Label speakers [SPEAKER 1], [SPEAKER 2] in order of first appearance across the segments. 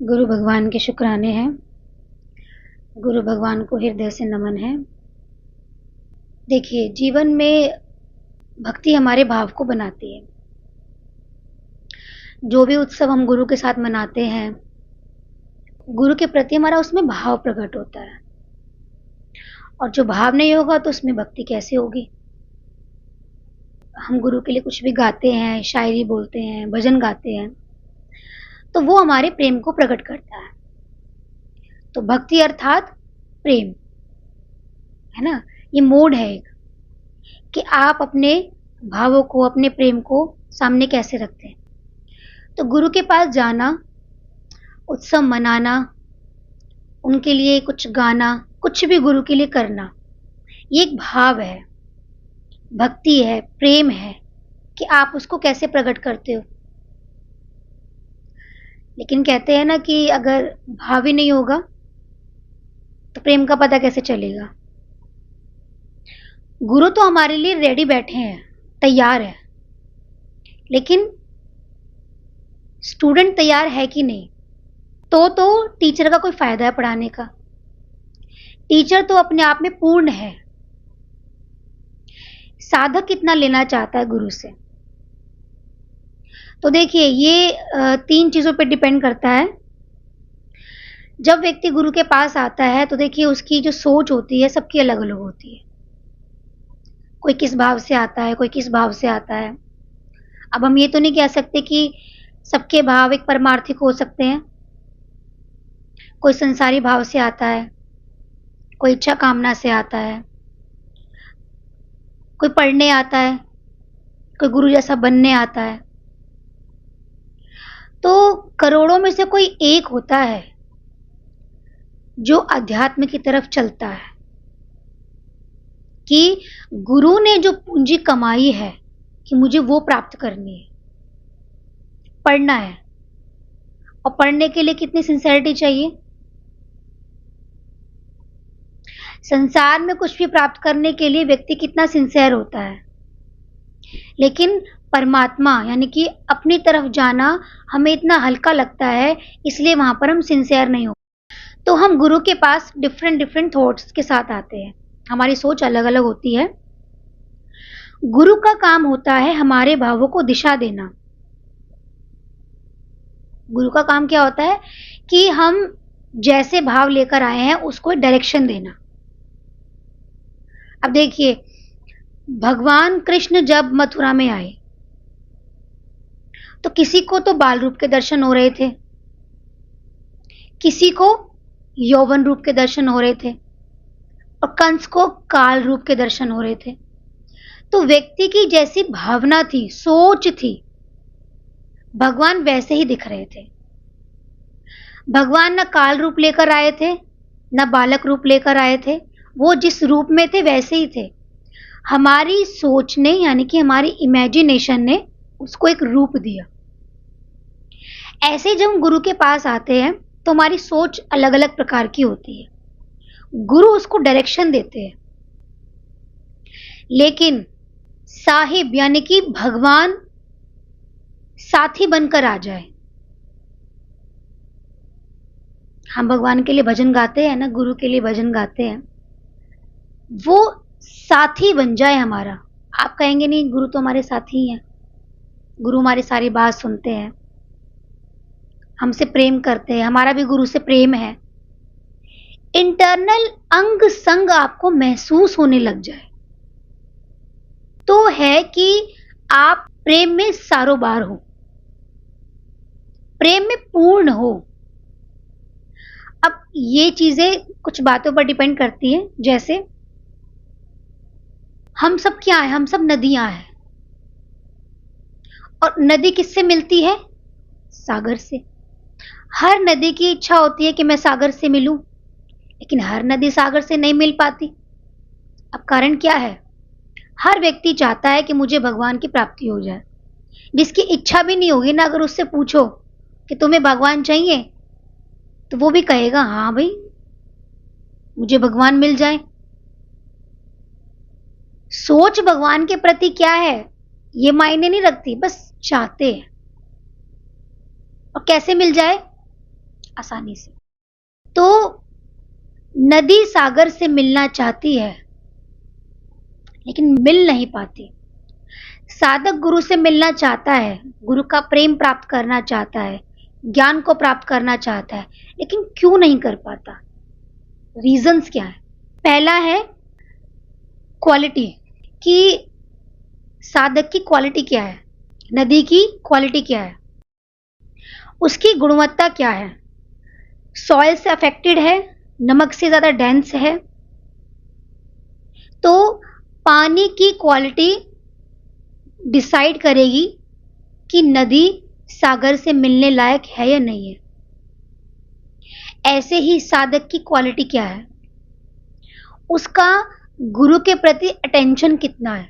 [SPEAKER 1] गुरु भगवान के शुक्राने हैं। गुरु भगवान को हृदय से नमन है। देखिए, जीवन में भक्ति हमारे भाव को बनाती है। जो भी उत्सव हम गुरु के साथ मनाते हैं, गुरु के प्रति हमारा उसमें भाव प्रकट होता है, और जो भाव नहीं होगा तो उसमें भक्ति कैसे होगी। हम गुरु के लिए कुछ भी गाते हैं, शायरी बोलते हैं, भजन गाते हैं, तो वो हमारे प्रेम को प्रकट करता है। तो भक्ति अर्थात प्रेम है ना। ये मोड है एक, कि आप अपने भावों को, अपने प्रेम को सामने कैसे रखते हैं। तो गुरु के पास जाना, उत्सव मनाना, उनके लिए कुछ गाना, कुछ भी गुरु के लिए करना, ये एक भाव है, भक्ति है, प्रेम है, कि आप उसको कैसे प्रकट करते हो। लेकिन कहते हैं ना कि अगर भाव ही नहीं होगा तो प्रेम का पता कैसे चलेगा। गुरु तो हमारे लिए रेडी बैठे हैं, तैयार है, लेकिन स्टूडेंट तैयार है कि नहीं। तो टीचर का कोई फायदा है पढ़ाने का। टीचर तो अपने आप में पूर्ण है। साधक कितना लेना चाहता है गुरु से। तो देखिए, ये 3 चीजों पे डिपेंड करता है। जब व्यक्ति गुरु के पास आता है तो देखिए, उसकी जो सोच होती है सबकी अलग अलग होती है। कोई किस भाव से आता है, कोई किस भाव से आता है। अब हम ये तो नहीं कह सकते कि सबके भाव एक परमार्थिक हो सकते हैं। कोई संसारी भाव से आता है, कोई इच्छा कामना से आता है, कोई पढ़ने आता है, कोई गुरु जैसा बनने आता है। तो करोड़ों में से कोई एक होता है जो अध्यात्म की तरफ चलता है, कि गुरु ने जो पूंजी कमाई है कि मुझे वो प्राप्त करनी है, पढ़ना है। और पढ़ने के लिए कितनी सिंसेरिटी चाहिए। संसार में कुछ भी प्राप्त करने के लिए व्यक्ति कितना सिंसेयर होता है, लेकिन परमात्मा यानी कि अपनी तरफ जाना हमें इतना हल्का लगता है, इसलिए वहां पर हम सिंसेयर नहीं हो। तो हम गुरु के पास डिफरेंट थॉट्स के साथ आते हैं। हमारी सोच अलग अलग होती है। गुरु का काम होता है हमारे भावों को दिशा देना। गुरु का काम क्या होता है कि हम जैसे भाव लेकर आए हैं उसको डायरेक्शन देना। अब देखिए, भगवान कृष्ण जब मथुरा में आए तो किसी को तो बाल रूप के दर्शन हो रहे थे, किसी को यौवन रूप के दर्शन हो रहे थे, और कंस को काल रूप के दर्शन हो रहे थे। तो व्यक्ति की जैसी भावना थी, सोच थी, भगवान वैसे ही दिख रहे थे। भगवान न काल रूप लेकर आए थे, न बालक रूप लेकर आए थे। वो जिस रूप में थे वैसे ही थे। हमारी सोच ने, यानी कि हमारी इमेजिनेशन ने उसको एक रूप दिया। ऐसे जब हम गुरु के पास आते हैं तो हमारी सोच अलग अलग प्रकार की होती है। गुरु उसको डायरेक्शन देते हैं, लेकिन साहिब यानी कि भगवान साथी बनकर आ जाए। हम भगवान के लिए भजन गाते हैं ना, गुरु के लिए भजन गाते हैं, वो साथी बन जाए हमारा। आप कहेंगे नहीं, गुरु तो हमारे साथी हैं, गुरु हमारी सारी बात सुनते हैं, हमसे प्रेम करते हैं, हमारा भी गुरु से प्रेम है। इंटरनल अंग संग आपको महसूस होने लग जाए तो है कि आप प्रेम में सारोबार हो, प्रेम में पूर्ण हो। अब ये चीजें कुछ बातों पर डिपेंड करती हैं। जैसे हम सब क्या है, हम सब नदियां हैं, और नदी किससे मिलती है? सागर से। हर नदी की इच्छा होती है कि मैं सागर से मिलूं, लेकिन हर नदी सागर से नहीं मिल पाती। अब कारण क्या है? हर व्यक्ति चाहता है कि मुझे भगवान की प्राप्ति हो जाए। जिसकी इच्छा भी नहीं होगी ना, अगर उससे पूछो कि तुम्हें भगवान चाहिए, तो वो भी कहेगा हाँ भाई, मुझे भगवान मिल जाए। सोच भगवान के प्रति क्या है ये मायने नहीं रखती, बस चाहते हैं। और कैसे मिल जाए? आसानी से। तो नदी सागर से मिलना चाहती है लेकिन मिल नहीं पाती। साधक गुरु से मिलना चाहता है, गुरु का प्रेम प्राप्त करना चाहता है, ज्ञान को प्राप्त करना चाहता है, लेकिन क्यों नहीं कर पाता? रीजंस क्या है? पहला है क्वालिटी, कि साधक की क्वालिटी क्या है, नदी की क्वालिटी क्या है, उसकी गुणवत्ता क्या है, सॉइल से अफेक्टेड है, नमक से ज्यादा डेंस है। तो पानी की क्वालिटी डिसाइड करेगी कि नदी सागर से मिलने लायक है या नहीं है। ऐसे ही साधक की क्वालिटी क्या है, उसका गुरु के प्रति अटेंशन कितना है,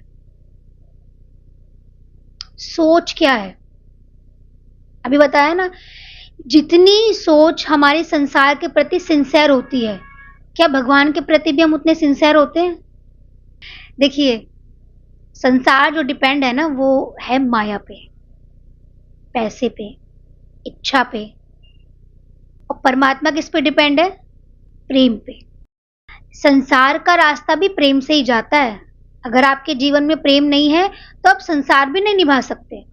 [SPEAKER 1] सोच क्या है। अभी बताया ना, जितनी सोच हमारे संसार के प्रति सिंसियर होती है, क्या भगवान के प्रति भी हम उतने सिंसियर होते हैं? देखिए, संसार जो डिपेंड है ना, वो है माया पे, पैसे पे, इच्छा पे। और परमात्मा किस पे डिपेंड है? प्रेम पे। संसार का रास्ता भी प्रेम से ही जाता है। अगर आपके जीवन में प्रेम नहीं है तो आप संसार भी नहीं निभा सकते।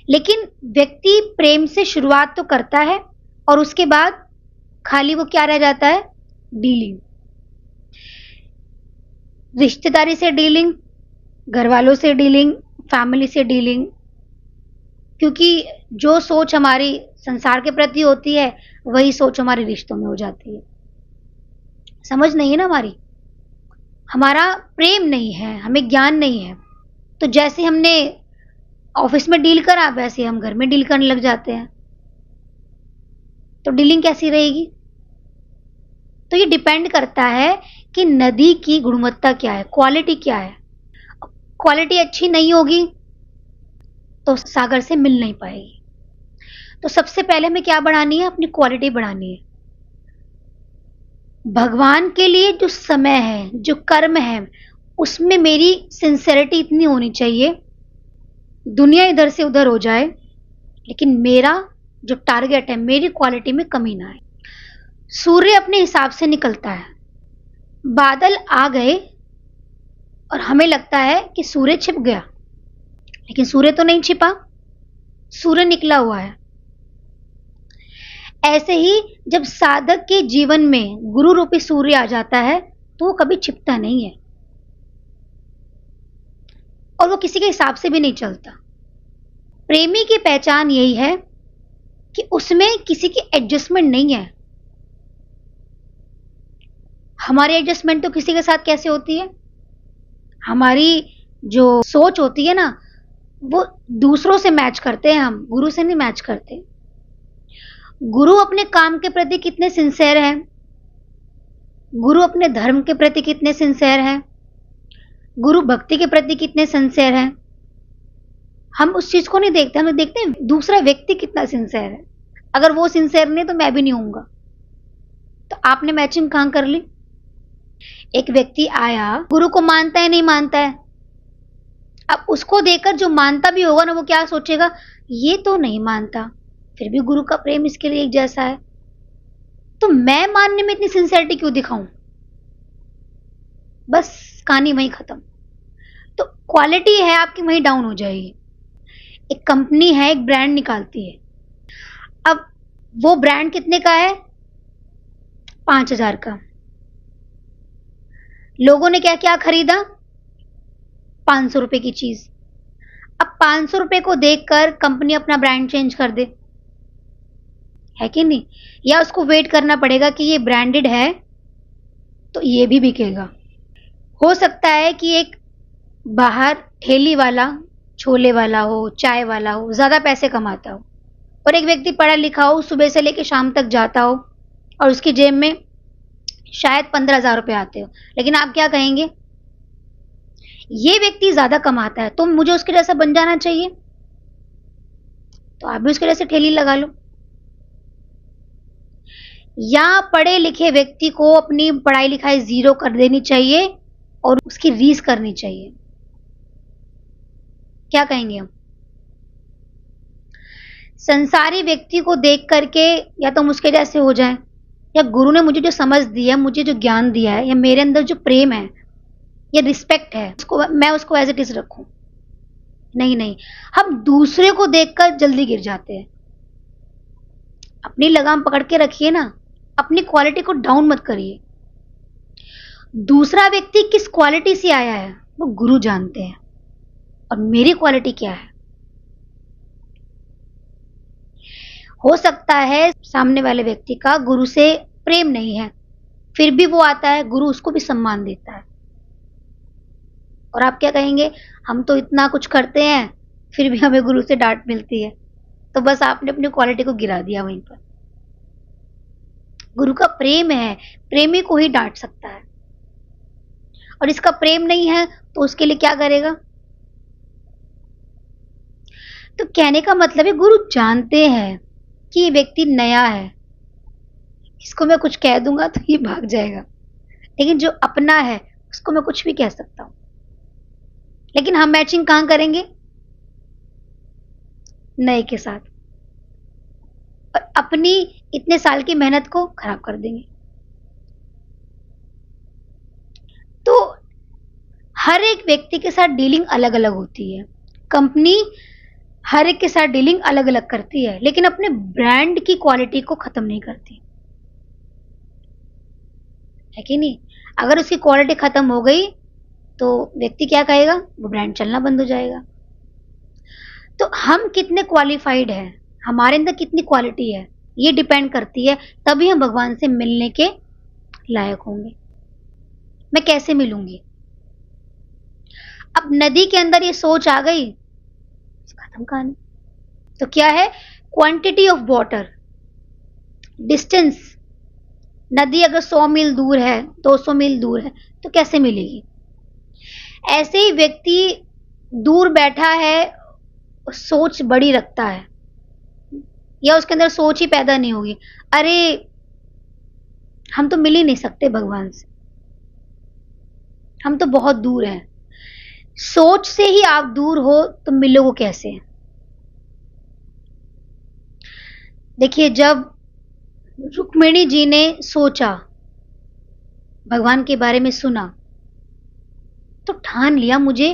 [SPEAKER 1] लेकिन व्यक्ति प्रेम से शुरुआत तो करता है और उसके बाद खाली वो क्या रह जाता है? डीलिंग, रिश्तेदारी से डीलिंग, घर वालों से डीलिंग, फैमिली से डीलिंग। क्योंकि जो सोच हमारी संसार के प्रति होती है वही सोच हमारे रिश्तों में हो जाती है। समझ नहीं है ना हमारी? हमारा प्रेम नहीं है, हमें ज्ञान नहीं है, तो जैसे हमने ऑफिस में डील करा वैसे हम घर में डील करने लग जाते हैं। तो डीलिंग कैसी रहेगी? तो ये डिपेंड करता है कि नदी की गुणवत्ता क्या है, क्वालिटी क्या है। क्वालिटी अच्छी नहीं होगी तो सागर से मिल नहीं पाएगी। तो सबसे पहले हमें क्या बढ़ानी है? अपनी क्वालिटी बढ़ानी है। भगवान के लिए जो समय है, जो कर्म है, उसमें मेरी सिंसेरिटी इतनी होनी चाहिए, दुनिया इधर से उधर हो जाए लेकिन मेरा जो टारगेट है, मेरी क्वालिटी में कमी ना आए। सूर्य अपने हिसाब से निकलता है। बादल आ गए और हमें लगता है कि सूर्य छिप गया, लेकिन सूर्य तो नहीं छिपा, सूर्य निकला हुआ है। ऐसे ही जब साधक के जीवन में गुरु रूपी सूर्य आ जाता है तो वो कभी छिपता नहीं है और वो किसी के हिसाब से भी नहीं चलता। प्रेमी की पहचान यही है कि उसमें किसी की एडजस्टमेंट नहीं है। हमारी एडजस्टमेंट तो किसी के साथ कैसे होती है? हमारी जो सोच होती है ना, वो दूसरों से मैच करते हैं, हम गुरु से नहीं मैच करते। गुरु अपने काम के प्रति कितने सिंसियर हैं, गुरु अपने धर्म के प्रति कितने सिंसियर हैं, गुरु भक्ति के प्रति कितने सिंसियर हैं, हम उस चीज को नहीं देखते। हम देखते हैं दूसरा व्यक्ति कितना सिंसियर है। अगर वो सिंसियर नहीं तो मैं भी नहीं होऊंगा। तो आपने मैचिंग कहां कर ली? एक व्यक्ति आया, गुरु को मानता है नहीं मानता है, अब उसको देखकर जो मानता भी होगा ना, वो क्या सोचेगा? ये तो नहीं मानता, फिर भी गुरु का प्रेम इसके लिए एक जैसा है, तो मैं मानने में इतनी सिंसियरिटी क्यों दिखाऊं? बस कहानी वहीं खत्म। तो क्वालिटी है आपकी वहीं डाउन हो जाएगी। एक कंपनी है, एक ब्रांड निकालती है। अब वो ब्रांड कितने का है? 5,000 का। लोगों ने क्या क्या खरीदा? 500 रुपए की चीज। अब 500 रुपए को देखकर कंपनी अपना ब्रांड चेंज कर दे, है कि नहीं? या उसको वेट करना पड़ेगा कि ये ब्रांडेड है तो ये भी बिकेगा। हो सकता है कि एक बाहर ठेली वाला, छोले वाला हो, चाय वाला हो, ज्यादा पैसे कमाता हो, और एक व्यक्ति पढ़ा लिखा हो, सुबह से लेकर शाम तक जाता हो और उसकी जेब में शायद 15,000 रुपए आते हो, लेकिन आप क्या कहेंगे? ये व्यक्ति ज्यादा कमाता है तो मुझे उसके जैसा बन जाना चाहिए, तो आप भी उसके जैसे ठेली लगा लो। या पढ़े लिखे व्यक्ति को अपनी पढ़ाई लिखाई जीरो कर देनी चाहिए और उसकी रीस करनी चाहिए। क्या कहेंगे हम? संसारी व्यक्ति को देख करके या तो हम उसके जैसे हो जाएं, या गुरु ने मुझे जो समझ दी है, मुझे जो ज्ञान दिया है, या मेरे अंदर जो प्रेम है या रिस्पेक्ट है, मैं उसको एज इट इज रखूं। नहीं नहीं, हम दूसरे को देखकर जल्दी गिर जाते हैं। अपनी लगाम पकड़ के रखिए ना, अपनी क्वालिटी को डाउन मत करिए। दूसरा व्यक्ति किस क्वालिटी से आया है वो गुरु जानते हैं, और मेरी क्वालिटी क्या है। हो सकता है सामने वाले व्यक्ति का गुरु से प्रेम नहीं है, फिर भी वो आता है, गुरु उसको भी सम्मान देता है। और आप क्या कहेंगे, हम तो इतना कुछ करते हैं फिर भी हमें गुरु से डांट मिलती है। तो बस आपने अपनी क्वालिटी को गिरा दिया वहीं पर। गुरु का प्रेम है, प्रेमी को ही डांट सकता है, और इसका प्रेम नहीं है तो उसके लिए क्या करेगा। तो कहने का मतलब है गुरु जानते हैं कि ये व्यक्ति नया है, इसको मैं कुछ कह दूंगा तो ये भाग जाएगा, लेकिन जो अपना है उसको मैं कुछ भी कह सकता हूं। लेकिन हम मैचिंग कहां करेंगे, नए के साथ, और अपनी इतने साल की मेहनत को खराब कर देंगे। तो हर एक व्यक्ति के साथ डीलिंग अलग अलग होती है, कंपनी हर एक के साथ डीलिंग अलग अलग करती है, लेकिन अपने ब्रांड की क्वालिटी को खत्म नहीं करती है कि नहीं। अगर उसकी क्वालिटी खत्म हो गई तो व्यक्ति क्या कहेगा, वो ब्रांड चलना बंद हो जाएगा। तो हम कितने क्वालिफाइड हैं, हमारे अंदर कितनी क्वालिटी है, ये डिपेंड करती है, तभी हम भगवान से मिलने के लायक होंगे। मैं कैसे मिलूंगी। अब नदी के अंदर ये सोच आ गई, खत्म कहानी। तो क्या है, क्वांटिटी ऑफ वाटर, डिस्टेंस। नदी अगर 100 मील दूर है, 200 मील दूर है, तो कैसे मिलेगी। ऐसे ही व्यक्ति दूर बैठा है, सोच बड़ी रखता है, या उसके अंदर सोच ही पैदा नहीं होगी, अरे हम तो मिल ही नहीं सकते भगवान से, हम तो बहुत दूर हैं। सोच से ही आप दूर हो तो मिलोगे कैसे। देखिए, जब रुक्मिणी जी ने सोचा, भगवान के बारे में सुना, तो ठान लिया मुझे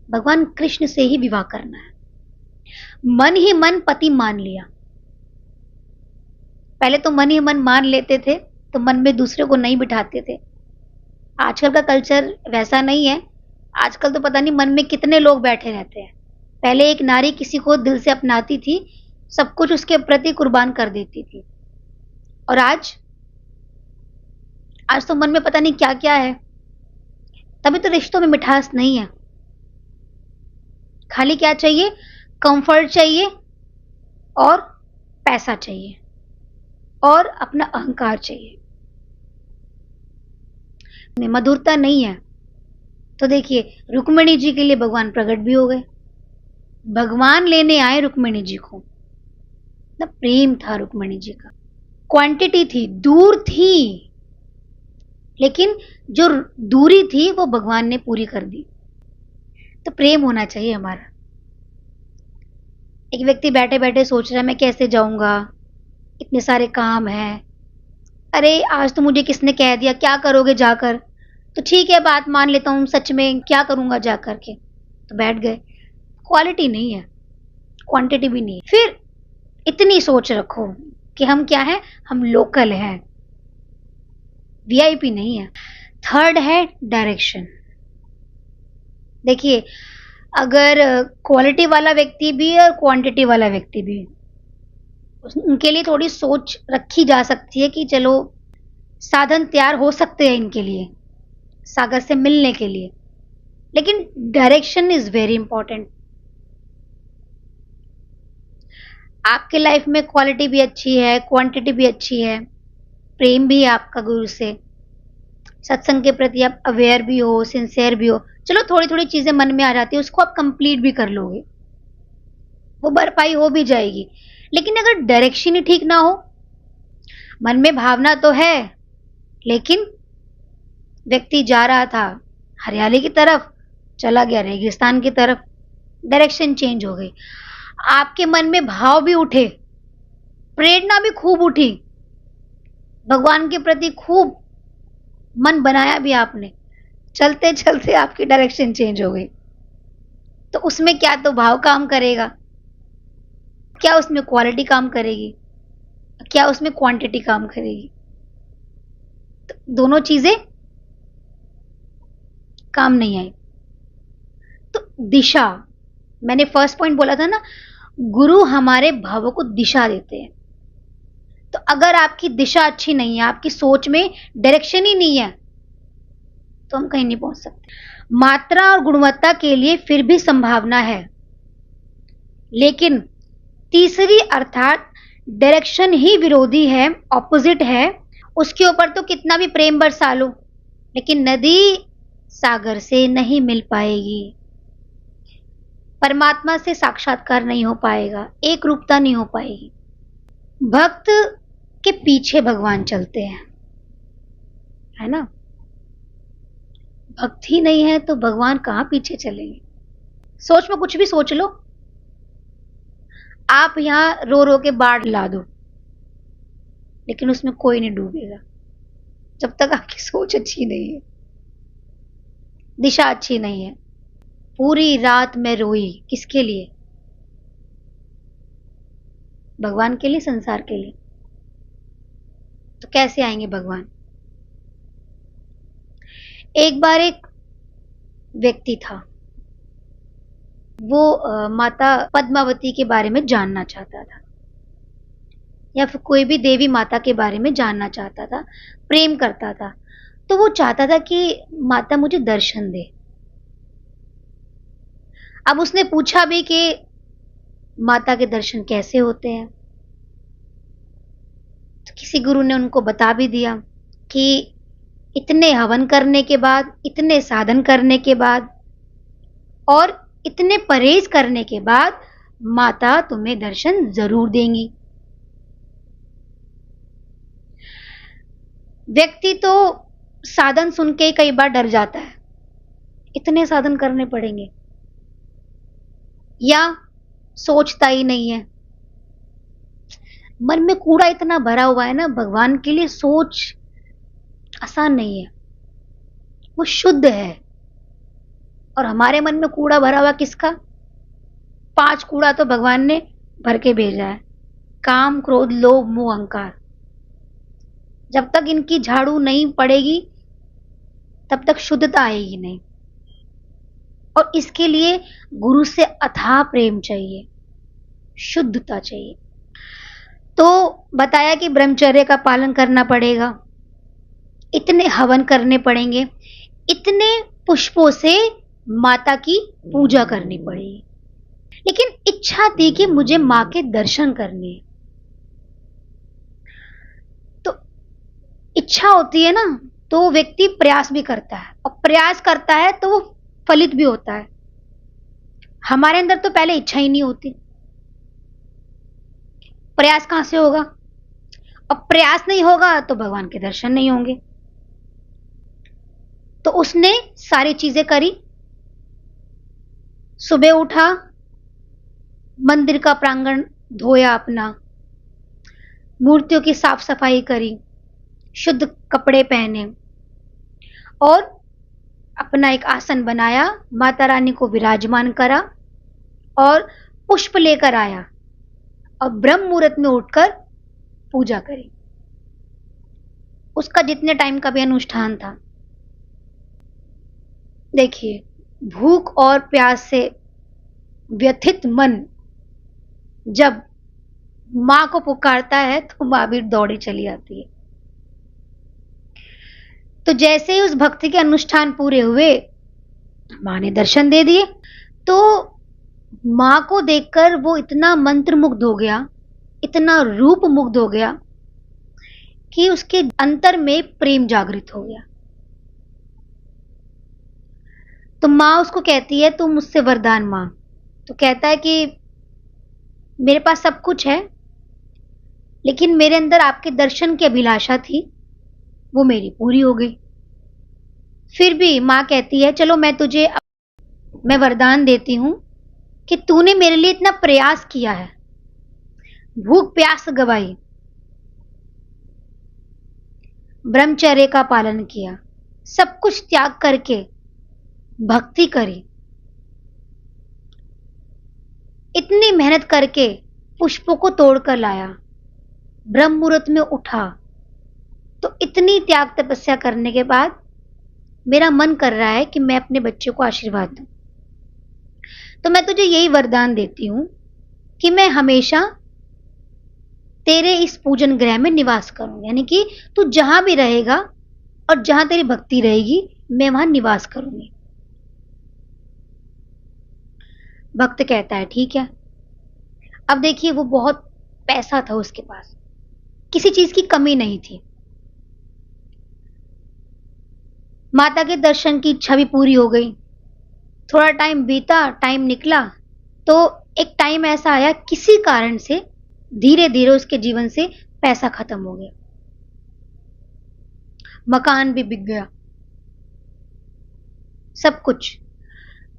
[SPEAKER 1] भगवान कृष्ण से ही विवाह करना है। मन ही मन पति मान लिया। पहले तो मन ही मन मान लेते थे तो मन में दूसरे को नहीं बिठाते थे। आजकल का कल्चर वैसा नहीं है, आजकल तो पता नहीं मन में कितने लोग बैठे रहते हैं। पहले एक नारी किसी को दिल से अपनाती थी, सब कुछ उसके प्रति कुर्बान कर देती थी, और आज तो मन में पता नहीं क्या क्या है। तभी तो रिश्तों में मिठास नहीं है। खाली क्या चाहिए, कंफर्ट चाहिए, और पैसा चाहिए, और अपना अहंकार चाहिए, मधुरता नहीं है। तो देखिए, रुक्मिणी जी के लिए भगवान प्रकट भी हो गए। भगवान लेने आए रुक्मिणी जी को, ना प्रेम था रुक्मिणी जी का। क्वांटिटी थी, दूर थी, लेकिन जो दूरी थी वो भगवान ने पूरी कर दी। तो प्रेम होना चाहिए हमारा। एक व्यक्ति बैठे बैठे सोच रहा है मैं कैसे जाऊंगा, इतने सारे काम हैं, अरे आज तो मुझे किसने कह दिया क्या करोगे जाकर, तो ठीक है बात मान लेता हूं, सच में क्या करूंगा जाकर के, तो बैठ गए। क्वालिटी नहीं है, क्वांटिटी भी नहीं है। फिर इतनी सोच रखो कि हम क्या है, हम लोकल हैं, वीआईपी नहीं है। थर्ड है डायरेक्शन। देखिए, अगर क्वालिटी वाला व्यक्ति भी और क्वांटिटी वाला व्यक्ति भी, उनके लिए थोड़ी सोच रखी जा सकती है कि चलो साधन तैयार हो सकते हैं इनके लिए सागर से मिलने के लिए, लेकिन डायरेक्शन इज वेरी इंपॉर्टेंट। आपके लाइफ में क्वालिटी भी अच्छी है, क्वांटिटी भी अच्छी है, प्रेम भी है आपका गुरु से, सत्संग के प्रति आप अवेयर भी हो, सिंसियर भी हो, चलो थोड़ी थोड़ी चीजें मन में आ जाती है, उसको आप कंप्लीट भी कर लोगे, वो भरपाई हो भी जाएगी। लेकिन अगर डायरेक्शन ही ठीक ना हो, मन में भावना तो है, लेकिन व्यक्ति जा रहा था हरियाली की तरफ, चला गया रेगिस्तान की तरफ, डायरेक्शन चेंज हो गई। आपके मन में भाव भी उठे, प्रेरणा भी खूब उठी, भगवान के प्रति खूब मन बनाया भी आपने, चलते चलते आपकी डायरेक्शन चेंज हो गई, तो उसमें क्या तो भाव काम करेगा, क्या उसमें क्वालिटी काम करेगी, क्या उसमें क्वांटिटी काम करेगी? तो दोनों चीजें काम नहीं आई। तो दिशा, मैंने फर्स्ट पॉइंट बोला था ना, गुरु हमारे भावों को दिशा देते हैं। तो अगर आपकी दिशा अच्छी नहीं है, आपकी सोच में डायरेक्शन ही नहीं है, तो हम कहीं नहीं पहुंच सकते। मात्रा और गुणवत्ता के लिए फिर भी संभावना है, लेकिन तीसरी अर्थात डायरेक्शन ही विरोधी है, ऑपोजिट है, उसके ऊपर तो कितना भी प्रेम बरसा लो, लेकिन नदी सागर से नहीं मिल पाएगी, परमात्मा से साक्षात्कार नहीं हो पाएगा, एक रूपता नहीं हो पाएगी। भक्त के पीछे भगवान चलते हैं, है ना? भक्ति नहीं है तो भगवान कहां पीछे चलेंगे? सोच में कुछ भी सोच लो, आप यहां रो रो के बाढ़ ला दो, लेकिन उसमें कोई नहीं डूबेगा जब तक आपकी सोच अच्छी नहीं है, दिशा अच्छी नहीं है। पूरी रात मैं रोई, किसके लिए? भगवान के लिए, संसार के लिए। तो कैसे आएंगे भगवान? एक बार एक व्यक्ति था, वो माता पद्मावती के बारे में जानना चाहता था, या फिर कोई भी देवी माता के बारे में जानना चाहता था, प्रेम करता था। तो वो चाहता था कि माता मुझे दर्शन दे। अब उसने पूछा भी कि माता के दर्शन कैसे होते हैं, तो किसी गुरु ने उनको बता भी दिया कि इतने हवन करने के बाद, इतने साधन करने के बाद और इतने परहेज करने के बाद माता तुम्हें दर्शन जरूर देंगी। व्यक्ति तो साधन सुन के कई बार डर जाता है, इतने साधन करने पड़ेंगे, या सोचता ही नहीं है। मन में कूड़ा इतना भरा हुआ है ना, भगवान के लिए सोच आसान नहीं है, वो शुद्ध है। और हमारे मन में कूड़ा भरा हुआ किसका? 5 कूड़ा तो भगवान ने भर के भेजा है, काम, क्रोध, लोभ, मोह, अहंकार। जब तक इनकी झाड़ू नहीं पड़ेगी तब तक शुद्धता आएगी नहीं, और इसके लिए गुरु से अथाह प्रेम चाहिए, शुद्धता चाहिए। तो बताया कि ब्रह्मचर्य का पालन करना पड़ेगा, इतने हवन करने पड़ेंगे, इतने पुष्पों से माता की पूजा करनी पड़ेगी, लेकिन इच्छा थी कि मुझे मां के दर्शन करने हैं। तो इच्छा होती है ना, तो व्यक्ति प्रयास भी करता है, और प्रयास करता है तो वो फलित भी होता है। हमारे अंदर तो पहले इच्छा ही नहीं होती, प्रयास कहां से होगा? और प्रयास नहीं होगा तो भगवान के दर्शन नहीं होंगे। तो उसने सारी चीजें करी, सुबह उठा, मंदिर का प्रांगण धोया, अपना मूर्तियों की साफ सफाई करी, शुद्ध कपड़े पहने, और अपना एक आसन बनाया, माता रानी को विराजमान करा और पुष्प लेकर आया, और ब्रह्म मुहूर्त में उठकर पूजा करी। उसका जितने टाइम का भी अनुष्ठान था। देखिए, भूख और प्यास से व्यथित मन जब मां को पुकारता है तो मां भी दौड़ी चली आती है। तो जैसे ही उस भक्ति के अनुष्ठान पूरे हुए, मां ने दर्शन दे दिए। तो मां को देखकर वो इतना मंत्रमुग्ध हो गया, इतना रूप मुग्ध हो गया कि उसके अंतर में प्रेम जागृत हो गया। तो मां उसको कहती है तुम मुझसे वरदान मांग। तो कहता है कि मेरे पास सब कुछ है, लेकिन मेरे अंदर आपके दर्शन की अभिलाषा थी, वो मेरी पूरी हो गई। फिर भी मां कहती है चलो मैं वरदान देती हूं कि तूने मेरे लिए इतना प्रयास किया है, भूख प्यास गवाई, ब्रह्मचर्य का पालन किया, सब कुछ त्याग करके भक्ति करी, इतनी मेहनत करके पुष्पों को तोड़कर लाया, ब्रह्म मुहूर्त में उठा, तो इतनी त्याग तपस्या करने के बाद मेरा मन कर रहा है कि मैं अपने बच्चे को आशीर्वाद दूं। तो मैं तुझे यही वरदान देती हूं कि मैं हमेशा तेरे इस पूजन गृह में निवास करूंगी, यानी कि तू जहां भी रहेगा और जहां तेरी भक्ति रहेगी मैं वहां निवास करूंगी। भक्त कहता है ठीक है। अब देखिए वो बहुत पैसा था उसके पास, किसी चीज की कमी नहीं थी, माता के दर्शन की इच्छा भी पूरी हो गई। थोड़ा टाइम बीता, टाइम निकला, तो एक टाइम ऐसा आया किसी कारण से धीरे धीरे उसके जीवन से पैसा खत्म हो गया, मकान भी बिक गया, सब कुछ।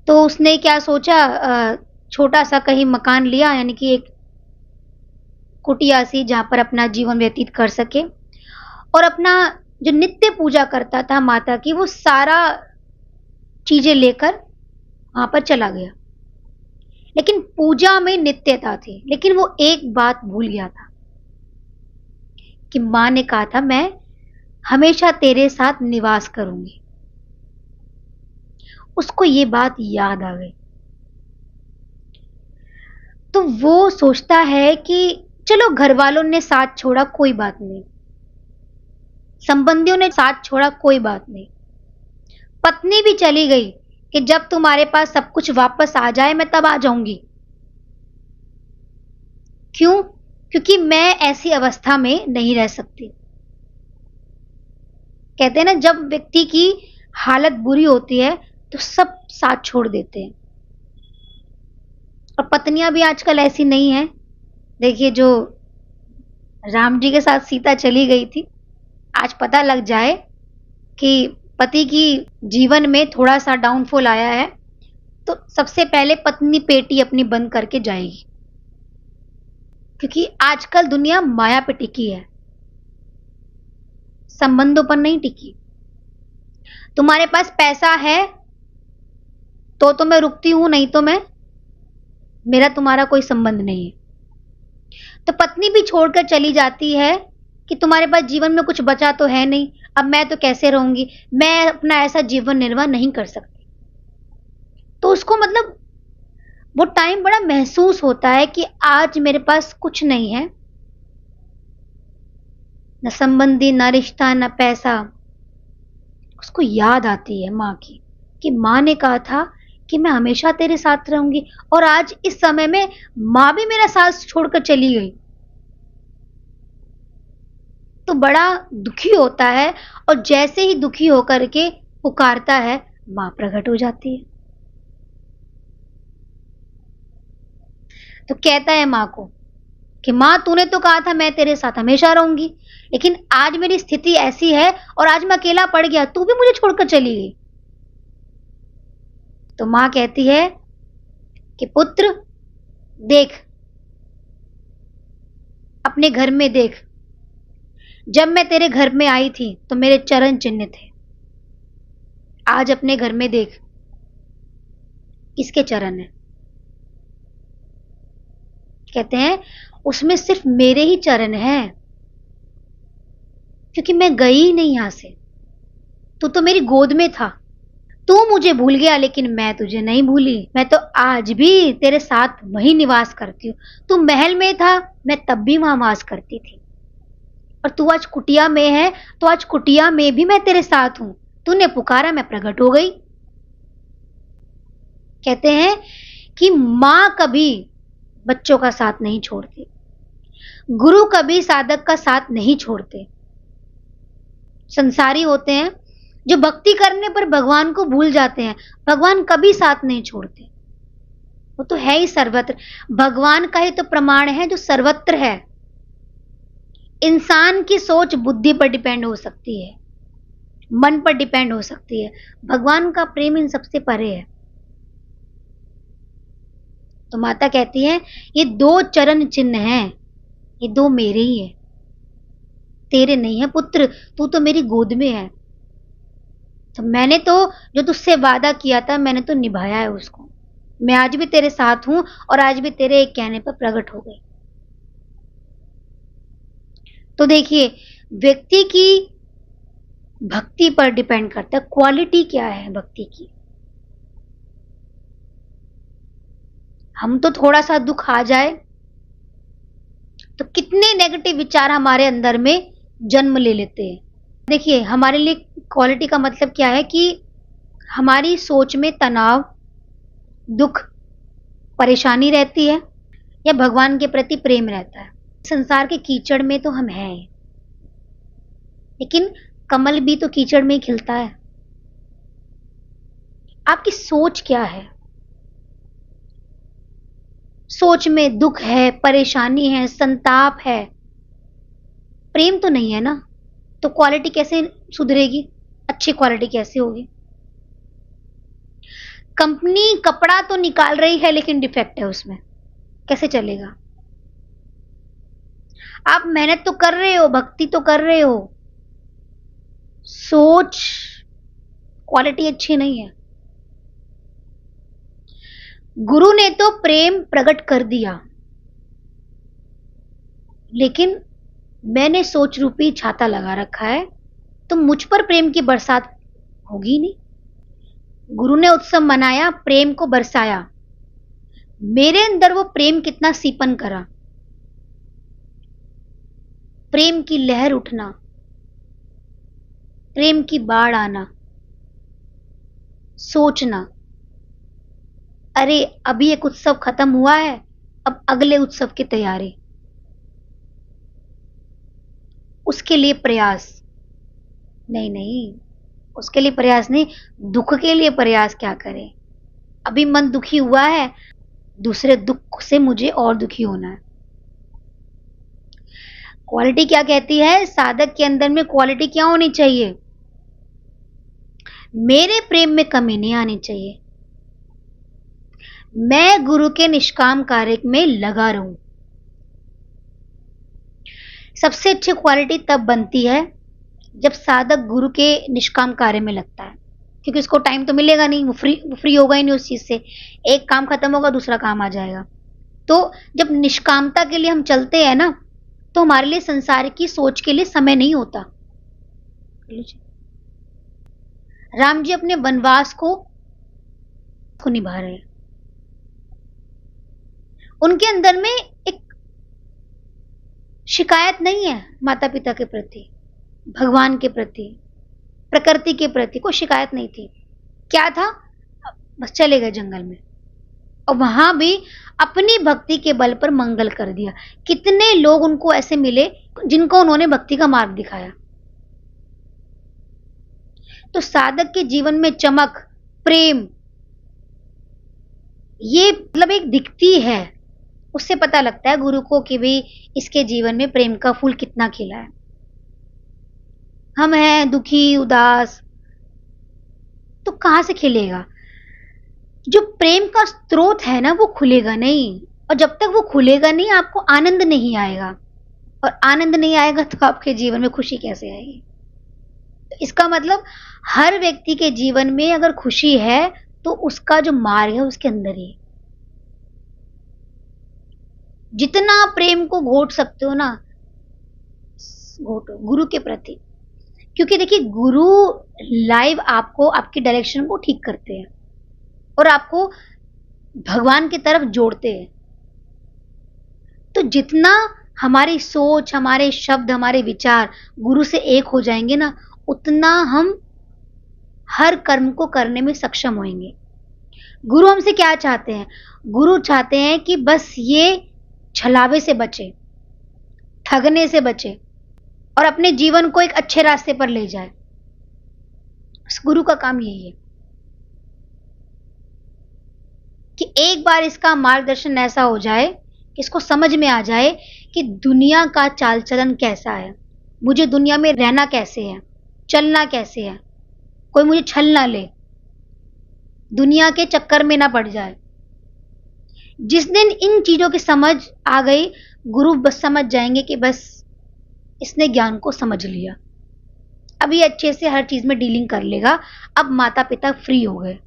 [SPEAKER 1] तो उसने क्या सोचा, छोटा सा कहीं मकान लिया, यानी कि एक कुटिया सी जहां पर अपना जीवन व्यतीत कर सके, और अपना जो नित्य पूजा करता था माता की वो सारा चीजें लेकर वहां पर चला गया। लेकिन पूजा में नित्यता थी, लेकिन वो एक बात भूल गया था कि मां ने कहा था मैं हमेशा तेरे साथ निवास करूंगी। उसको ये बात याद आ गई, तो वो सोचता है कि चलो घर वालों ने साथ छोड़ा कोई बात नहीं, संबंधियों ने साथ छोड़ा कोई बात नहीं, पत्नी भी चली गई कि जब तुम्हारे पास सब कुछ वापस आ जाए मैं तब आ जाऊंगी। क्यों? क्योंकि मैं ऐसी अवस्था में नहीं रह सकती। कहते हैं ना, जब व्यक्ति की हालत बुरी होती है तो सब साथ छोड़ देते हैं, और पत्नियां भी आजकल ऐसी नहीं है। देखिए जो राम जी के साथ सीता चली गई थी, आज पता लग जाए कि पति की जीवन में थोड़ा सा डाउनफॉल आया है तो सबसे पहले पत्नी पेटी अपनी बंद करके जाएगी, क्योंकि आजकल दुनिया माया पे टिकी है, संबंधों पर नहीं टिकी। तुम्हारे पास पैसा है तो मैं रुकती हूं, नहीं तो मेरा तुम्हारा कोई संबंध नहीं है। तो पत्नी भी छोड़कर चली जाती है कि तुम्हारे पास जीवन में कुछ बचा तो है नहीं, अब मैं तो कैसे रहूंगी, मैं अपना ऐसा जीवन निर्वाह नहीं कर सकती। तो उसको मतलब वो टाइम बड़ा महसूस होता है कि आज मेरे पास कुछ नहीं है, न संबंधी, न रिश्ता, न पैसा। उसको याद आती है मां की, कि मां ने कहा था कि मैं हमेशा तेरे साथ रहूंगी, और आज इस समय में मां भी मेरा साथ छोड़कर चली गई। तो बड़ा दुखी होता है, और जैसे ही दुखी होकर के पुकारता है मां प्रकट हो जाती है। तो कहता है मां को कि मां तूने तो कहा था मैं तेरे साथ हमेशा रहूंगी, लेकिन आज मेरी स्थिति ऐसी है और आज मैं अकेला पड़ गया, तू भी मुझे छोड़कर चली गई। तो मां कहती है कि पुत्र देख, अपने घर में देख, जब मैं तेरे घर में आई थी तो मेरे चरण चिन्ह थे, आज अपने घर में देख किसके चरण है। कहते हैं उसमें सिर्फ मेरे ही चरण हैं, क्योंकि मैं गई ही नहीं यहां से, तू तो मेरी गोद में था। तू मुझे भूल गया लेकिन मैं तुझे नहीं भूली, मैं तो आज भी तेरे साथ वहीं निवास करती हूँ। तू महल में था, मैं तब भी वहां वास करती थी, और तू आज कुटिया में है तो आज कुटिया में भी मैं तेरे साथ हूं। तूने पुकारा, मैं प्रकट हो गई। कहते हैं कि मां कभी बच्चों का साथ नहीं छोड़ती, गुरु कभी साधक का साथ नहीं छोड़ते। संसारी होते हैं जो भक्ति करने पर भगवान को भूल जाते हैं, भगवान कभी साथ नहीं छोड़ते। वो तो है ही सर्वत्र, भगवान का ही तो प्रमाण है जो सर्वत्र है। इंसान की सोच बुद्धि पर डिपेंड हो सकती है, मन पर डिपेंड हो सकती है, भगवान का प्रेम इन सबसे परे है। तो माता कहती है ये 2 चरण चिन्ह हैं, ये 2 मेरे ही है, तेरे नहीं है पुत्र, तू तो मेरी गोद में है। तो मैंने तो जो तुझसे वादा किया था मैंने तो निभाया है उसको। मैं आज भी तेरे साथ हूं और आज भी तेरे एक कहने पर प्रकट हो गई। तो देखिए, व्यक्ति की भक्ति पर डिपेंड करता है, क्वालिटी क्या है भक्ति की। हम तो थोड़ा सा दुख आ जाए तो कितने नेगेटिव विचार हमारे अंदर में जन्म ले लेते हैं। देखिए, हमारे लिए क्वालिटी का मतलब क्या है कि हमारी सोच में तनाव, दुख, परेशानी रहती है या भगवान के प्रति प्रेम रहता है। संसार के कीचड़ में तो हम हैं, लेकिन कमल भी तो कीचड़ में ही खिलता है। आपकी सोच क्या है? सोच में दुख है, परेशानी है, संताप है, प्रेम तो नहीं है ना, तो क्वालिटी कैसे सुधरेगी? अच्छी क्वालिटी कैसे होगी? कंपनी कपड़ा तो निकाल रही है लेकिन डिफेक्ट है उसमें, कैसे चलेगा? आप मेहनत तो कर रहे हो, भक्ति तो कर रहे हो, सोच क्वालिटी अच्छी नहीं है। गुरु ने तो प्रेम प्रकट कर दिया, लेकिन मैंने सोच रूपी छाता लगा रखा है, तो मुझ पर प्रेम की बरसात होगी नहीं। गुरु ने उत्सव मनाया, प्रेम को बरसाया, मेरे अंदर वो प्रेम कितना सीपन करा, प्रेम की लहर उठना, प्रेम की बाढ़ आना, सोचना अरे अभी एक उत्सव खत्म हुआ है, अब अगले उत्सव की तैयारी, उसके लिए प्रयास। नहीं नहीं, उसके लिए प्रयास नहीं, दुख के लिए प्रयास क्या करें? अभी मन दुखी हुआ है, दूसरे दुख से मुझे और दुखी होना है। क्वालिटी क्या कहती है? साधक के अंदर में क्वालिटी क्या होनी चाहिए? मेरे प्रेम में कमी नहीं आनी चाहिए, मैं गुरु के निष्काम कार्य में लगा रहूं। सबसे अच्छी क्वालिटी तब बनती है जब साधक गुरु के निष्काम कार्य में लगता है, क्योंकि उसको टाइम तो मिलेगा नहीं, वो फ्री होगा ही नहीं उस चीज से। एक काम खत्म होगा, दूसरा काम आ जाएगा। तो जब निष्कामता के लिए हम चलते हैं ना, तो हमारे लिए संसार की सोच के लिए समय नहीं होता। राम जी अपने वनवास को निभा रहे हैं, उनके अंदर में एक शिकायत नहीं है माता पिता के प्रति, भगवान के प्रति, प्रकृति के प्रति कोई शिकायत नहीं थी। क्या था? बस चले गए जंगल में और वहां भी अपनी भक्ति के बल पर मंगल कर दिया। कितने लोग उनको ऐसे मिले जिनको उन्होंने भक्ति का मार्ग दिखाया। तो साधक के जीवन में चमक, प्रेम, ये मतलब एक दिखती है, उससे पता लगता है गुरु को कि भाई इसके जीवन में प्रेम का फूल कितना खिला है। हम हैं दुखी, उदास, तो कहां से खिलेगा? जो प्रेम का स्रोत है ना, वो खुलेगा नहीं, और जब तक वो खुलेगा नहीं आपको आनंद नहीं आएगा, और आनंद नहीं आएगा तो आपके जीवन में खुशी कैसे आएगी? तो इसका मतलब हर व्यक्ति के जीवन में अगर खुशी है तो उसका जो मार्ग है उसके अंदर ही। जितना प्रेम को घोट सकते हो ना, घोटो गुरु के प्रति, क्योंकि देखिए गुरु लाइव आपको आपकी डायरेक्शन को ठीक करते हैं और आपको भगवान की तरफ जोड़ते हैं। तो जितना हमारी सोच, हमारे शब्द, हमारे विचार गुरु से एक हो जाएंगे ना, उतना हम हर कर्म को करने में सक्षम होंगे। गुरु हमसे क्या चाहते हैं? गुरु चाहते हैं कि बस ये छलावे से बचे, ठगने से बचे और अपने जीवन को एक अच्छे रास्ते पर ले जाए। इस गुरु का काम यही है कि एक बार इसका मार्गदर्शन ऐसा हो जाए कि इसको समझ में आ जाए कि दुनिया का चाल चलन कैसा है, मुझे दुनिया में रहना कैसे है, चलना कैसे है, कोई मुझे छल ना ले, दुनिया के चक्कर में ना पड़ जाए। जिस दिन इन चीजों की समझ आ गई, गुरु बस समझ जाएंगे कि बस इसने ज्ञान को समझ लिया, अब ये अच्छे से हर चीज में डीलिंग कर लेगा। अब माता पिता फ्री हो गए।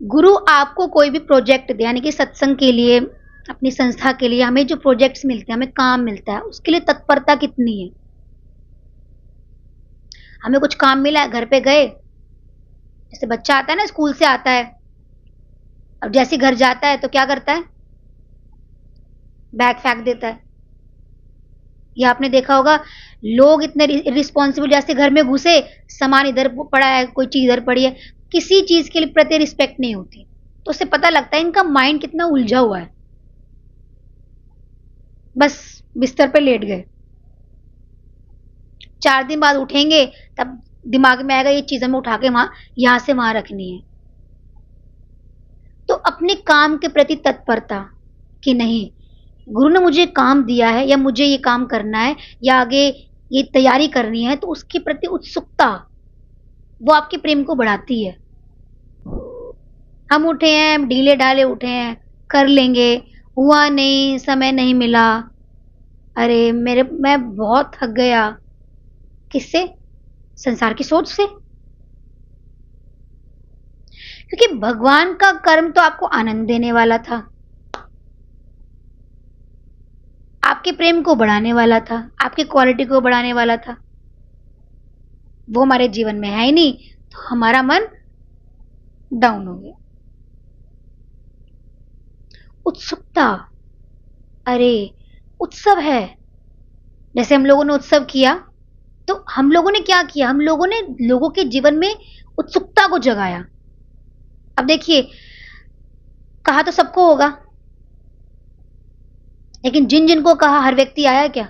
[SPEAKER 1] गुरु आपको कोई भी प्रोजेक्ट दे, यानी कि सत्संग के लिए, अपनी संस्था के लिए हमें जो प्रोजेक्ट्स मिलते हैं, हमें काम मिलता है, उसके लिए तत्परता कितनी है। हमें कुछ काम मिला है, घर पे गए, जैसे बच्चा आता है ना, स्कूल से आता है, अब जैसे घर जाता है तो क्या करता है, बैग फेंक देता है। या आपने देखा होगा, लोग इतने रिस्पॉन्सिबल, जैसे घर में घुसे, सामान इधर पड़ा है, कोई चीज इधर पड़ी है, किसी चीज के लिए प्रति रिस्पेक्ट नहीं होती। तो उससे पता लगता है इनका माइंड कितना उलझा हुआ है। बस बिस्तर पे लेट गए, 4 दिन बाद उठेंगे तब दिमाग में आएगा ये चीज हमें उठा के यहां से वहां रखनी है। तो अपने काम के प्रति तत्परता कि नहीं, गुरु ने मुझे काम दिया है, या मुझे ये काम करना है, या आगे ये तैयारी करनी है, तो उसके प्रति उत्सुकता, वो आपके प्रेम को बढ़ाती है। हम उठे हैं, ढीले ढाले उठे हैं, कर लेंगे, हुआ नहीं, समय नहीं मिला, अरे मैं बहुत थक गया। किससे? संसार की सोच से। क्योंकि भगवान का कर्म तो आपको आनंद देने वाला था, आपके प्रेम को बढ़ाने वाला था, आपकी क्वालिटी को बढ़ाने वाला था। वो हमारे जीवन में है ही नहीं, तो हमारा मन डाउन हो गया। उत्सुकता, अरे उत्सव है, जैसे हम लोगों ने उत्सव किया, तो हम लोगों ने क्या किया, हम लोगों ने लोगों के जीवन में उत्सुकता को जगाया। अब देखिए, कहा तो सबको होगा, लेकिन जिन जिनको कहा हर व्यक्ति आया क्या?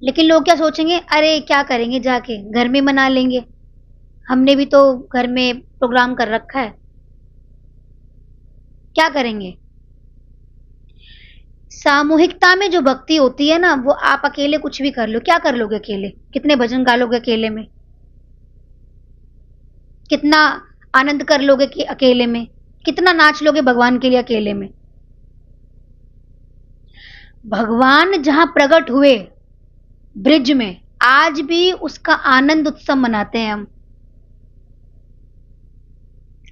[SPEAKER 1] लेकिन लोग क्या सोचेंगे, अरे क्या करेंगे, जाके घर में मना लेंगे, हमने भी तो घर में प्रोग्राम कर रखा है, क्या करेंगे। सामूहिकता में जो भक्ति होती है ना, वो आप अकेले कुछ भी कर लो, क्या कर लोगे अकेले, कितने भजन गा लोगे अकेले में, कितना आनंद कर लोगे कि अकेले में, कितना नाच लोगे भगवान के लिए अकेले में। भगवान जहां प्रकट हुए ब्रिज में, आज भी उसका आनंद उत्सव मनाते हैं हम।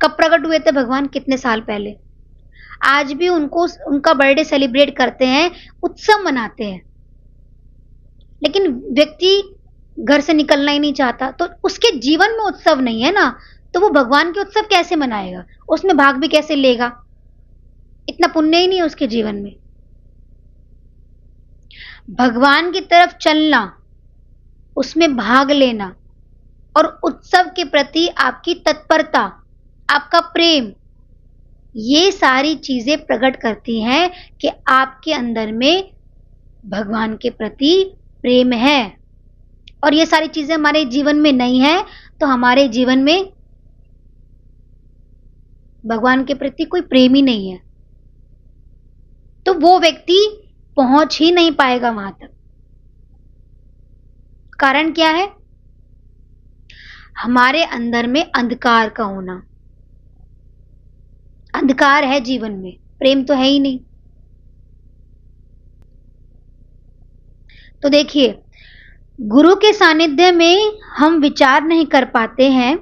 [SPEAKER 1] कब प्रकट हुए थे भगवान? कितने साल पहले। आज भी उनको, उनका बर्थडे सेलिब्रेट करते हैं, उत्सव मनाते हैं। लेकिन व्यक्ति घर से निकलना ही नहीं चाहता, तो उसके जीवन में उत्सव नहीं है ना, तो वो भगवान के उत्सव कैसे मनाएगा, उसमें भाग भी कैसे लेगा, इतना पुण्य ही नहीं है उसके जीवन में। भगवान की तरफ चलना, उसमें भाग लेना, और उत्सव के प्रति आपकी तत्परता, आपका प्रेम, ये सारी चीजें प्रकट करती हैं कि आपके अंदर में भगवान के प्रति प्रेम है। और ये सारी चीजें हमारे जीवन में नहीं है, तो हमारे जीवन में भगवान के प्रति कोई प्रेम ही नहीं है, तो वो व्यक्ति पहुंच ही नहीं पाएगा वहां तक। कारण क्या है? हमारे अंदर में अंधकार का होना। अंधकार है जीवन में, प्रेम तो है ही नहीं। तो देखिए, गुरु के सानिध्य में हम विचार नहीं कर पाते हैं,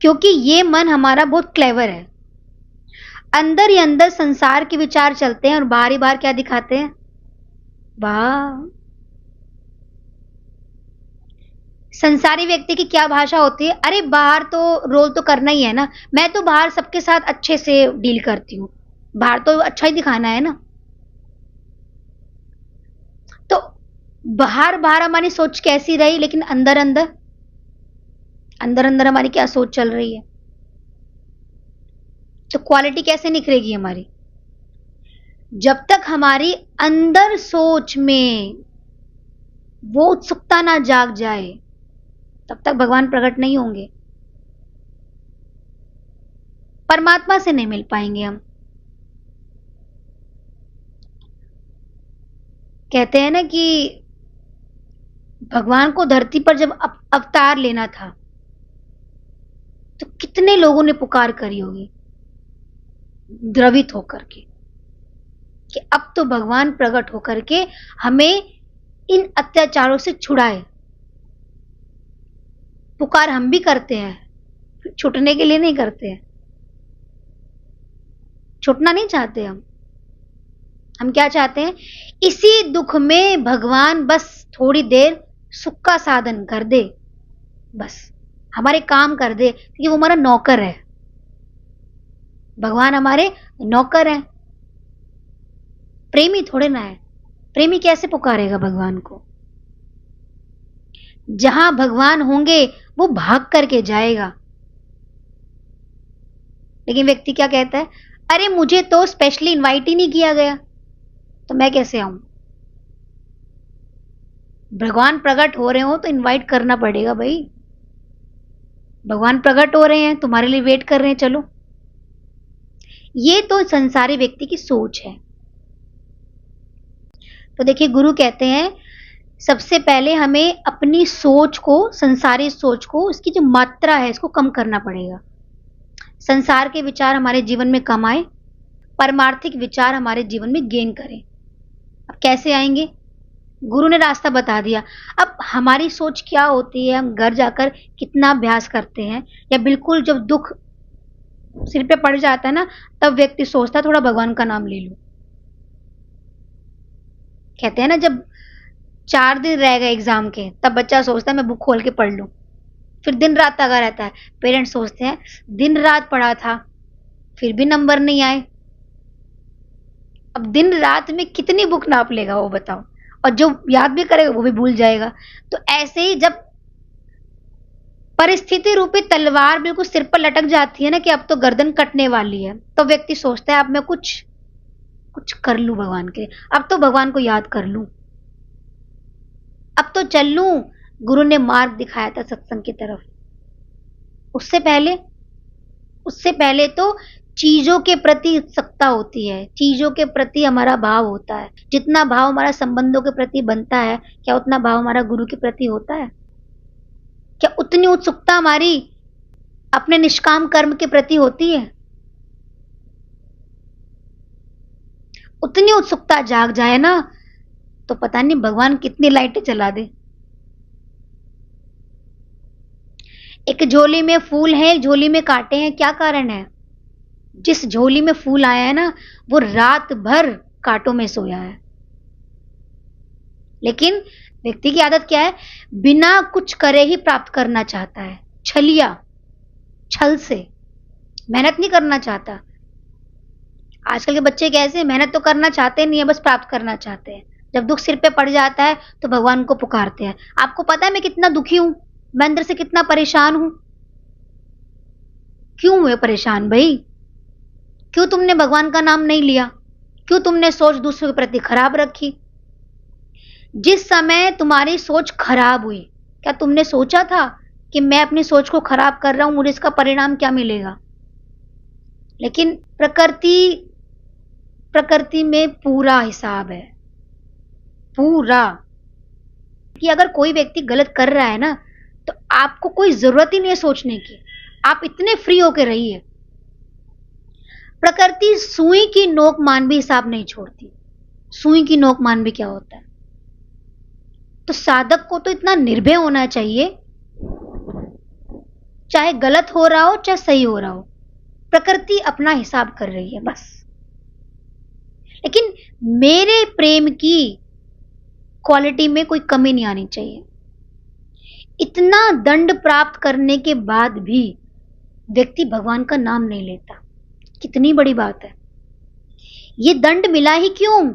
[SPEAKER 1] क्योंकि ये मन हमारा बहुत क्लेवर है। अंदर ही अंदर संसार के विचार चलते हैं, और बाहर ही बाहर क्या दिखाते हैं, वाह। संसारी व्यक्ति की क्या भाषा होती है, अरे बाहर तो रोल तो करना ही है ना, मैं तो बाहर सबके साथ अच्छे से डील करती हूँ, बाहर तो अच्छा ही दिखाना है ना। तो बाहर बाहर हमारी सोच कैसी रही, लेकिन अंदर अंदर, अंदर अंदर हमारी क्या सोच चल रही है, तो क्वालिटी कैसे निखरेगी हमारी? जब तक हमारी अंदर सोच में वो उत्सुकता ना जाग जाए, तब तक भगवान प्रकट नहीं होंगे, परमात्मा से नहीं मिल पाएंगे हम। कहते हैं ना कि भगवान को धरती पर जब अवतार लेना था, तो कितने लोगों ने पुकार करी होगी, द्रवित होकर के कि अब तो भगवान प्रकट होकर के हमें इन अत्याचारों से छुड़ाए। पुकार हम भी करते हैं, छूटने के लिए नहीं करते हैं, छूटना नहीं चाहते हम क्या चाहते हैं, इसी दुख में भगवान बस थोड़ी देर सुख का साधन कर दे, बस हमारे काम कर दे, क्योंकि वो हमारा नौकर है। भगवान हमारे नौकर हैं, प्रेमी थोड़े ना है। प्रेमी कैसे पुकारेगा भगवान को? जहां भगवान होंगे वो भाग करके जाएगा। लेकिन व्यक्ति क्या कहता है, अरे मुझे तो स्पेशली इनवाइट ही नहीं किया गया, तो मैं कैसे आऊं? भगवान प्रकट हो रहे हो तो इनवाइट करना पड़ेगा भाई। भगवान प्रकट हो रहे हैं, तुम्हारे लिए वेट कर रहे हैं, चलो। ये तो संसारी व्यक्ति की सोच है। तो देखिए, गुरु कहते हैं सबसे पहले हमें अपनी सोच को, संसारी सोच को, इसकी जो मात्रा है इसको कम करना पड़ेगा। संसार के विचार हमारे जीवन में कम आए, परमार्थिक विचार हमारे जीवन में गेन करें। अब कैसे आएंगे? गुरु ने रास्ता बता दिया। अब हमारी सोच क्या होती है, हम घर जाकर कितना अभ्यास करते हैं, या बिल्कुल जब दुख सिर पे पड़ जाता है ना, तब व्यक्ति सोचता है थोड़ा भगवान का नाम ले लूं। कहते हैं ना, जब 4 दिन रह गए एग्जाम के, तब बच्चा सोचता है मैं बुक खोल के पढ़ लूं, फिर दिन रात लगा रहता है। पेरेंट्स सोचते हैं दिन रात पढ़ा था, फिर भी नंबर नहीं आए। अब दिन रात में कितनी बुक नाप लेगा वो, बताओ? और जो याद भी करेगा वो भी भूल जाएगा। तो ऐसे ही जब परिस्थिति रूपी तलवार बिल्कुल सिर पर लटक जाती है ना कि अब तो गर्दन कटने वाली है, तो व्यक्ति सोचता है अब मैं कुछ कर लूं भगवान के, अब तो भगवान को याद कर लूं, अब तो चल लूं। गुरु ने मार्ग दिखाया था सत्संग की तरफ। उससे पहले तो चीजों के प्रति उत्सुकता होती है, चीजों के प्रति हमारा भाव होता है। जितना भाव हमारा संबंधों के प्रति बनता है, क्या उतना भाव हमारा गुरु के प्रति होता है? क्या उतनी उत्सुकता हमारी अपने निष्काम कर्म के प्रति होती है? उतनी उत्सुकता जाग जाए ना, तो पता नहीं भगवान कितनी लाइटें जला दे। एक झोली में फूल है, एक झोली में कांटे हैं, क्या कारण है? जिस झोली में फूल आया है ना, वो रात भर कांटों में सोया है। लेकिन व्यक्ति की आदत क्या है? बिना कुछ करे ही प्राप्त करना चाहता है, छलिया, छल से मेहनत नहीं करना चाहता। आजकल के बच्चे कैसे, मेहनत तो करना चाहते नहीं है, बस प्राप्त करना चाहते हैं। जब दुख सिर पे पड़ जाता है तो भगवान को पुकारते हैं। आपको पता है मैं कितना दुखी हूं, मैं अंदर से कितना परेशान हूं। क्यों हुए परेशान भाई? क्यों तुमने भगवान का नाम नहीं लिया? क्यों तुमने सोच दूसरों के प्रति खराब रखी? जिस समय तुम्हारी सोच खराब हुई, क्या तुमने सोचा था कि मैं अपनी सोच को खराब कर रहा हूं, मुझे इसका परिणाम क्या मिलेगा? लेकिन प्रकृति में पूरा हिसाब है, पूरा। कि अगर कोई व्यक्ति गलत कर रहा है ना, तो आपको कोई जरूरत ही नहीं है सोचने की, आप इतने फ्री होकर रहिए। प्रकृति सुई की नोक मान भी हिसाब नहीं छोड़ती। सुई की नोक मान भी क्या होता है? तो साधक को तो इतना निर्भय होना चाहिए, चाहे गलत हो रहा हो चाहे सही हो रहा हो, प्रकृति अपना हिसाब कर रही है बस। लेकिन मेरे प्रेम की क्वालिटी में कोई कमी नहीं आनी चाहिए। इतना दंड प्राप्त करने के बाद भी व्यक्ति भगवान का नाम नहीं लेता, कितनी बड़ी बात है। ये दंड मिला ही क्यों?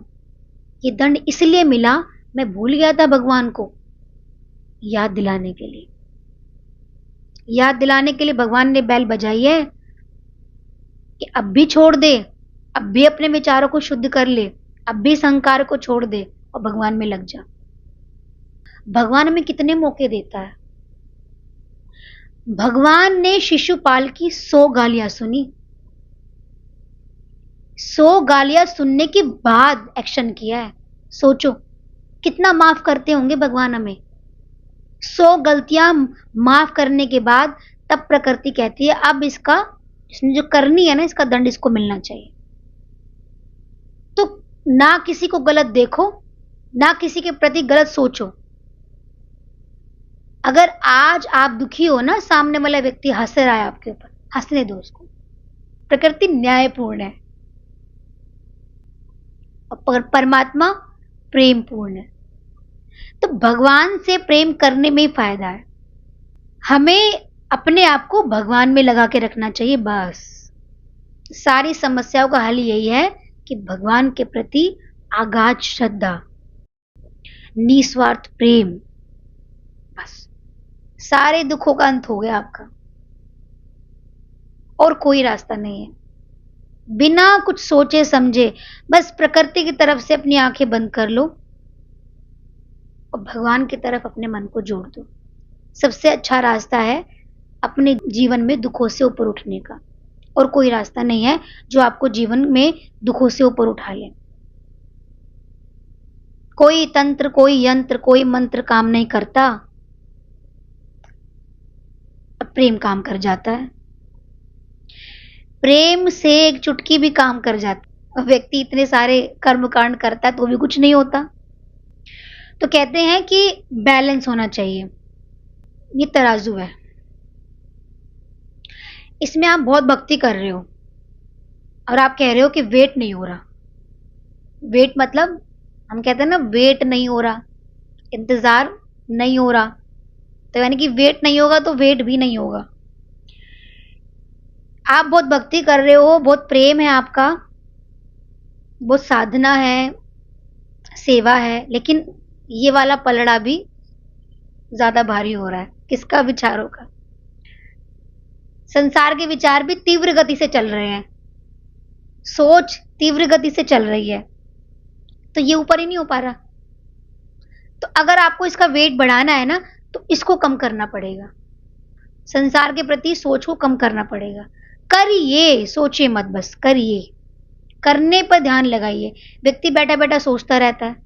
[SPEAKER 1] ये दंड इसलिए मिला, मैं भूल गया था भगवान को याद दिलाने के लिए। याद दिलाने के लिए भगवान ने बैल बजाई है कि अब भी छोड़ दे, अब भी अपने विचारों को शुद्ध कर ले, अब भी संकार को छोड़ दे और भगवान में लग जा। भगवान हमें कितने मौके देता है। भगवान ने शिशुपाल की 100 गालियां सुनी, 100 गालियां सुनने के बाद एक्शन किया है। सोचो कितना माफ करते होंगे भगवान हमें। 100 गलतियां माफ करने के बाद तब प्रकृति कहती है अब इसका इसने जो करनी है ना, इसका दंड इसको मिलना चाहिए। तो ना किसी को गलत देखो, ना किसी के प्रति गलत सोचो। अगर आज आप दुखी हो ना, सामने वाला व्यक्ति हंस रहा है आपके ऊपर, हंसने दो उसको। प्रकृति न्यायपूर्ण है और परमात्मा प्रेम पूर्ण है। तो भगवान से प्रेम करने में ही फायदा है। हमें अपने आप को भगवान में लगा के रखना चाहिए, बस। सारी समस्याओं का हल यही है कि भगवान के प्रति अगाध श्रद्धा, निस्वार्थ प्रेम, बस सारे दुखों का अंत हो गया आपका। और कोई रास्ता नहीं है। बिना कुछ सोचे समझे बस प्रकृति की तरफ से अपनी आंखें बंद कर लो और भगवान की तरफ अपने मन को जोड़ दो। सबसे अच्छा रास्ता है अपने जीवन में दुखों से ऊपर उठने का। और कोई रास्ता नहीं है जो आपको जीवन में दुखों से ऊपर उठा ले। कोई तंत्र, कोई यंत्र, कोई मंत्र काम नहीं करता। प्रेम काम कर जाता है। प्रेम से एक चुटकी भी काम कर जाती। व्यक्ति इतने सारे कर्मकांड करता है तो भी कुछ नहीं होता। तो कहते हैं कि बैलेंस होना चाहिए। ये तराजू है, इसमें आप बहुत भक्ति कर रहे हो और आप कह रहे हो कि वेट नहीं हो रहा। वेट मतलब हम कहते हैं ना, वेट नहीं हो रहा, इंतजार नहीं हो रहा। तो यानी कि वेट नहीं होगा तो वेट भी नहीं होगा। आप बहुत भक्ति कर रहे हो, बहुत प्रेम है आपका, बहुत साधना है, सेवा है, लेकिन ये वाला पलड़ा भी ज्यादा भारी हो रहा है। किसका? विचारों का। संसार के विचार भी तीव्र गति से चल रहे हैं, सोच तीव्र गति से चल रही है, तो ये ऊपर ही नहीं हो पा रहा। तो अगर आपको इसका वेट बढ़ाना है ना, तो इसको कम करना पड़ेगा। संसार के प्रति सोच को कम करना पड़ेगा। करिए, सोचिए मत, बस करिए। करने पर ध्यान लगाइए। व्यक्ति बैठा बैठा सोचता रहता है।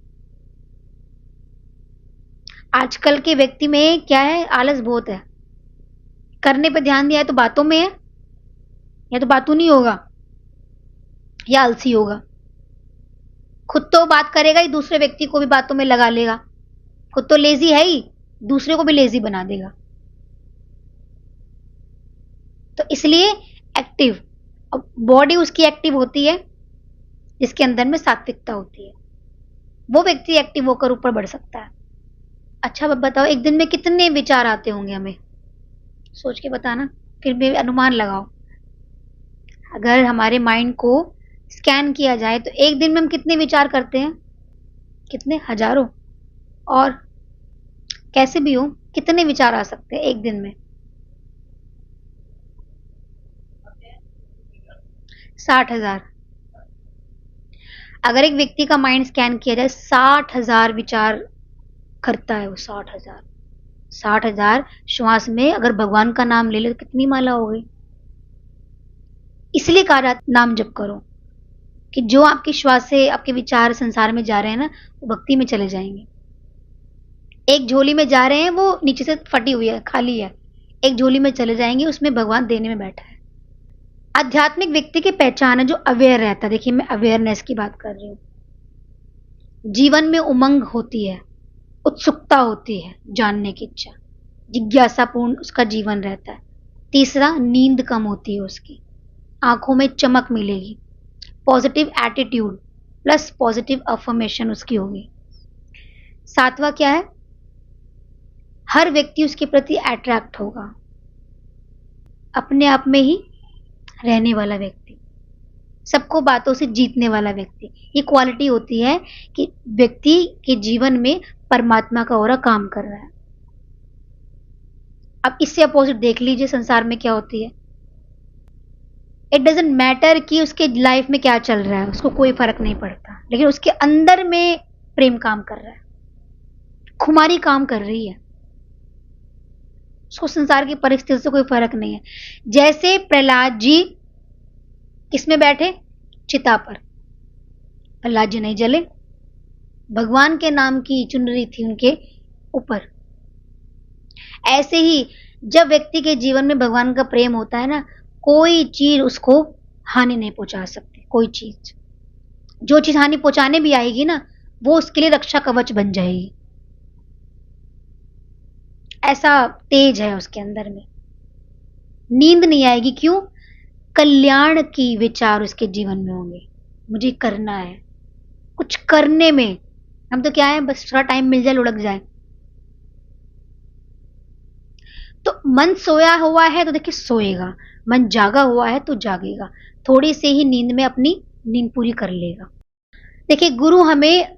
[SPEAKER 1] आजकल के व्यक्ति में क्या है? आलस बहुत है। करने पर ध्यान दिया है तो बातों में है, या तो बातों नहीं होगा या आलसी होगा। खुद तो बात करेगा ही, दूसरे व्यक्ति को भी बातों में लगा लेगा। खुद तो लेजी है ही, दूसरे को भी लेजी बना देगा। तो इसलिए एक्टिव, अब बॉडी उसकी एक्टिव होती है जिसके अंदर में सात्विकता होती है। वो व्यक्ति एक्टिव होकर ऊपर बढ़ सकता है। अच्छा बताओ, एक दिन में कितने विचार आते होंगे? हमें सोच के बताना, फिर भी अनुमान लगाओ। अगर हमारे माइंड को स्कैन किया जाए तो एक दिन में हम कितने विचार करते हैं? कितने? हजारों। और कैसे भी हो, कितने विचार आ सकते हैं एक दिन में? 60,000। अगर एक व्यक्ति का माइंड स्कैन किया जाए, 60,000 विचार करता है वो। 60,000, 60,000 श्वास में अगर भगवान का नाम ले ले तो कितनी माला हो गई। इसलिए कहा जाता नाम जप करो, कि जो आपकी श्वास से आपके विचार संसार में जा रहे हैं ना, वो भक्ति में चले जाएंगे। एक झोली में जा रहे हैं, वो नीचे से फटी हुई है, खाली है। एक झोली में चले जाएंगे, उसमें भगवान देने में बैठा है। आध्यात्मिक व्यक्ति की पहचान है जो अवेयर रहता है। देखिए, मैं अवेयरनेस की बात कर रही हूँ। जीवन में उमंग होती है, उत्सुकता होती है, जानने की इच्छा, जिज्ञासापूर्ण उसका जीवन रहता है। तीसरा, नींद कम होती है उसकी, आंखों में चमक मिलेगी, positive attitude plus positive affirmation उसकी होगी। सातवां क्या है? हर व्यक्ति उसके प्रति अट्रैक्ट होगा, अपने आप में ही रहने वाला व्यक्ति, सबको बातों से जीतने वाला व्यक्ति। ये क्वालिटी होती है कि व्यक्ति के जीवन में परमात्मा का ऑरा काम कर रहा है। अब इससे अपोजिट देख लीजिए संसार में क्या होती है। इट डजेंट मैटर कि उसके लाइफ में क्या चल रहा है, उसको कोई फर्क नहीं पड़ता, लेकिन उसके अंदर में प्रेम काम कर रहा है, खुमारी काम कर रही है। उसको संसार की परिस्थिति से कोई फर्क नहीं है। जैसे प्रहलाद जी किसमें बैठे? चिता पर। प्रहलाद जी नहीं जले, भगवान के नाम की चुनरी थी उनके ऊपर। ऐसे ही जब व्यक्ति के जीवन में भगवान का प्रेम होता है ना, कोई चीज उसको हानि नहीं पहुंचा सकती। कोई चीज, जो चीज हानि पहुंचाने भी आएगी ना, वो उसके लिए रक्षा कवच बन जाएगी। ऐसा तेज है उसके अंदर में। नींद नहीं आएगी, क्यों? कल्याण की विचार उसके जीवन में होंगे। मुझे करना है, कुछ करने में। हम तो क्या है, बस थोड़ा टाइम मिल जाए, लुढ़क जाए। तो मन सोया हुआ है तो देखिए सोएगा, मन जागा हुआ है तो जागेगा, थोड़ी से ही नींद में अपनी नींद पूरी कर लेगा। देखिए, गुरु हमें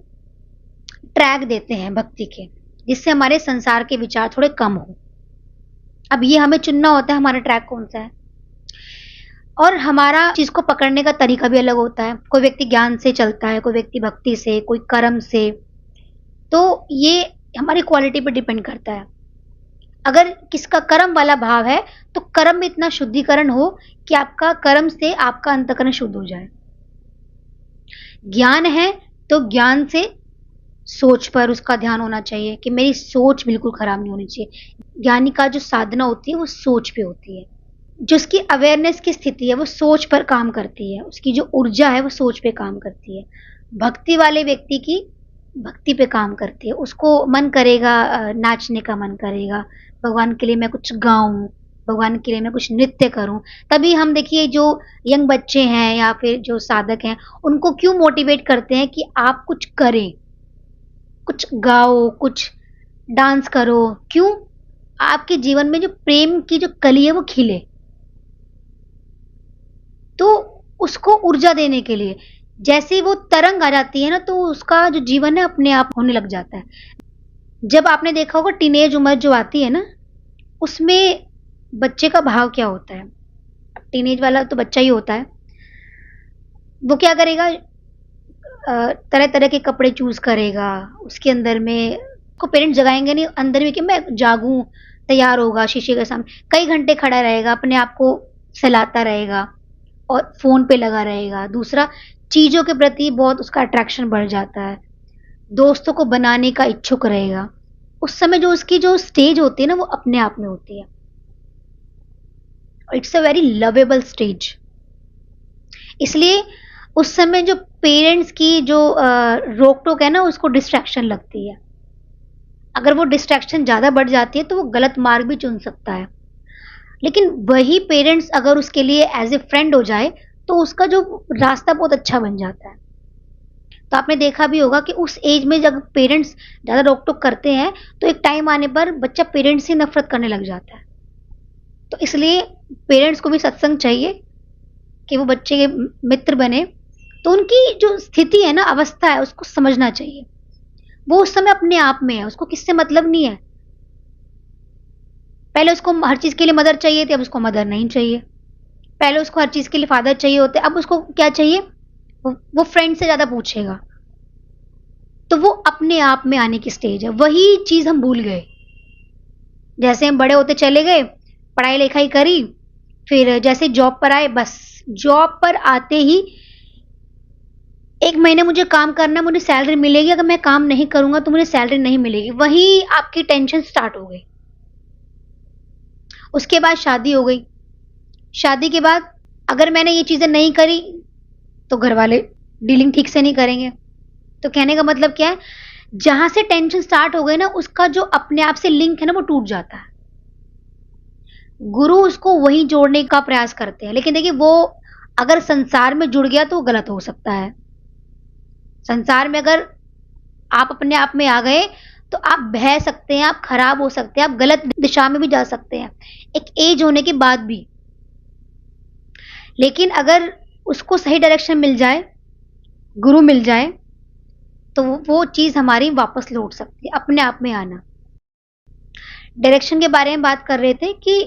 [SPEAKER 1] ट्रैक देते हैं भक्ति के, जिससे हमारे संसार के विचार थोड़े कम हो। अब ये हमें चुनना होता है हमारा ट्रैक कौन सा है, और हमारा चीज को पकड़ने का तरीका भी अलग होता है। कोई व्यक्ति ज्ञान से चलता है, कोई व्यक्ति भक्ति से, कोई कर्म से। तो ये हमारी क्वालिटी पर डिपेंड करता है। अगर किसका कर्म वाला भाव है, तो कर्म में इतना शुद्धिकरण हो कि आपका कर्म से आपका अंतःकरण शुद्ध हो जाए। ज्ञान है तो ज्ञान से सोच पर उसका ध्यान होना चाहिए कि मेरी सोच बिल्कुल खराब नहीं होनी चाहिए। ज्ञानी का जो साधना होती है वो सोच पे होती है। जो उसकी अवेयरनेस की स्थिति है वो सोच पर काम करती है, उसकी जो ऊर्जा है वो सोच पे काम करती है। भक्ति वाले व्यक्ति की भक्ति पे काम करती है। उसको मन करेगा, नाचने का मन करेगा, भगवान के लिए मैं कुछ गाऊं, भगवान के लिए मैं कुछ नृत्य करूं। तभी हम देखिए जो यंग बच्चे हैं या फिर जो साधक हैं, उनको क्यों मोटिवेट करते हैं कि आप कुछ करें, कुछ गाओ, कुछ डांस करो। क्यों? आपके जीवन में जो प्रेम की जो कली है वो खिले, तो उसको ऊर्जा देने के लिए। जैसे ही वो तरंग आ जाती है ना, तो उसका जो जीवन है अपने आप होने लग जाता है। जब आपने देखा होगा टीनेज उम्र जो आती है ना, उसमें बच्चे का भाव क्या होता है। टीनेज वाला तो बच्चा ही होता है। वो क्या करेगा, तरह तरह के कपड़े चूज करेगा। उसके अंदर में को पेरेंट्स जगाएंगे नहीं, अंदर में कि मैं जागूं, तैयार होगा शीशे के सामने, कई घंटे खड़ा रहेगा, अपने आप को सहलाता रहेगा और फोन पे लगा रहेगा। दूसरा, चीजों के प्रति बहुत उसका अट्रैक्शन बढ़ जाता है, दोस्तों को बनाने का इच्छुक रहेगा। उस समय जो उसकी जो स्टेज होती है ना, वो अपने आप में होती है। It's a very lovable stage. इसलिए उस समय जो पेरेंट्स की जो रोक टोक है ना, उसको डिस्ट्रैक्शन लगती है। अगर वो डिस्ट्रैक्शन ज्यादा बढ़ जाती है तो वो गलत मार्ग भी चुन सकता है। लेकिन वही पेरेंट्स अगर उसके लिए एज ए फ्रेंड हो जाए, तो उसका जो रास्ता बहुत अच्छा बन जाता है। तो आपने देखा भी होगा कि उस एज में जब पेरेंट्स ज्यादा रोक टोक करते हैं, तो एक टाइम आने पर बच्चा पेरेंट्स से नफरत करने लग जाता है। तो इसलिए पेरेंट्स को भी सत्संग चाहिए कि वो बच्चे के मित्र बने। तो उनकी जो स्थिति है ना, अवस्था है, उसको समझना चाहिए। वो उस समय अपने आप में है, उसको किससे मतलब नहीं है। पहले उसको हर चीज के लिए मदर चाहिए थी, अब उसको मदर नहीं चाहिए। पहले उसको हर चीज के लिए फादर चाहिए होते, अब उसको क्या चाहिए, वो फ्रेंड से ज्यादा पूछेगा। तो वो अपने आप में आने की स्टेज है। वही चीज हम भूल गए। जैसे हम बड़े होते चले गए, पढ़ाई लिखाई करी, फिर जैसे जॉब पर आए, बस जॉब पर आते ही एक महीने मुझे काम करना, मुझे सैलरी मिलेगी, अगर मैं काम नहीं करूंगा तो मुझे सैलरी नहीं मिलेगी। वही आपकी टेंशन स्टार्ट हो गई। उसके बाद शादी हो गई। शादी के बाद अगर मैंने ये चीजें नहीं करी तो घर वाले डीलिंग ठीक से नहीं करेंगे। तो कहने का मतलब क्या है, जहां से टेंशन स्टार्ट हो गई ना, उसका जो अपने आप से लिंक है ना, वो टूट जाता है। गुरु उसको वही जोड़ने का प्रयास करते हैं। लेकिन देखिए, वो अगर संसार में जुड़ गया तो वो गलत हो सकता है। संसार में अगर आप अपने आप में आ गए तो आप बह सकते हैं, आप खराब हो सकते हैं, आप गलत दिशा में भी जा सकते हैं, एक एज होने के बाद भी। लेकिन अगर उसको सही डायरेक्शन मिल जाए, गुरु मिल जाए, तो वो चीज हमारी वापस लौट सकती है, अपने आप में आना। डायरेक्शन के बारे में बात कर रहे थे कि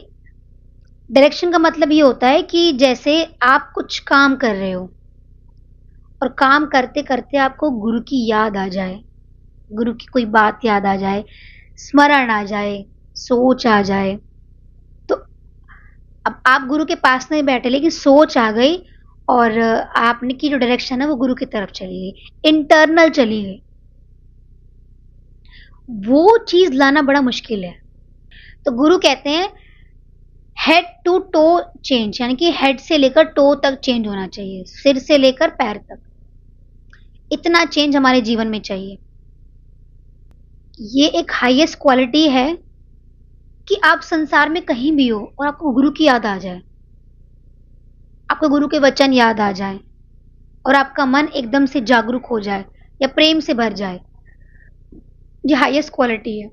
[SPEAKER 1] डायरेक्शन का मतलब ये होता है कि जैसे आप कुछ काम कर रहे हो और काम करते करते आपको गुरु की याद आ जाए, गुरु की कोई बात याद आ जाए, स्मरण आ जाए, सोच आ जाए। तो अब आप गुरु के पास नहीं बैठे, लेकिन सोच आ गई और आपने की जो डायरेक्शन है वो गुरु की तरफ चली गई, इंटरनल चली गई। वो चीज लाना बड़ा मुश्किल है। तो गुरु कहते हैं हेड टू टो चेंज, यानी कि हेड से लेकर टो तक चेंज होना चाहिए, सिर से लेकर पैर तक, इतना चेंज हमारे जीवन में चाहिए। ये एक हाईएस्ट क्वालिटी है कि आप संसार में कहीं भी हो और आपको गुरु की याद आ जाए, आपको गुरु के वचन याद आ जाए और आपका मन एकदम से जागरूक हो जाए या प्रेम से भर जाए, ये हाईएस्ट क्वालिटी है।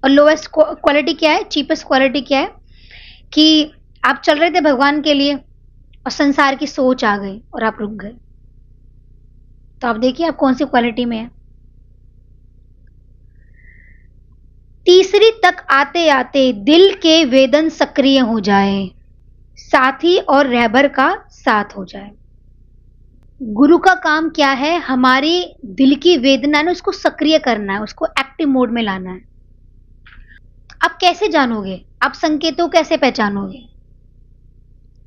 [SPEAKER 1] और लोएस्ट क्वालिटी क्या है, चीपेस्ट क्वालिटी क्या है, कि आप चल रहे थे भगवान के लिए और संसार की सोच आ गई और आप रुक गए। तो आप देखिए आप कौन सी क्वालिटी में है। तीसरी तक आते आते दिल के वेदन सक्रिय हो जाए, साथी और रहबर का साथ हो जाए। गुरु का काम क्या है, हमारी दिल की वेदना ने उसको सक्रिय करना है, उसको एक्टिव मोड में लाना है। आप कैसे जानोगे, आप संकेतों कैसे पहचानोगे?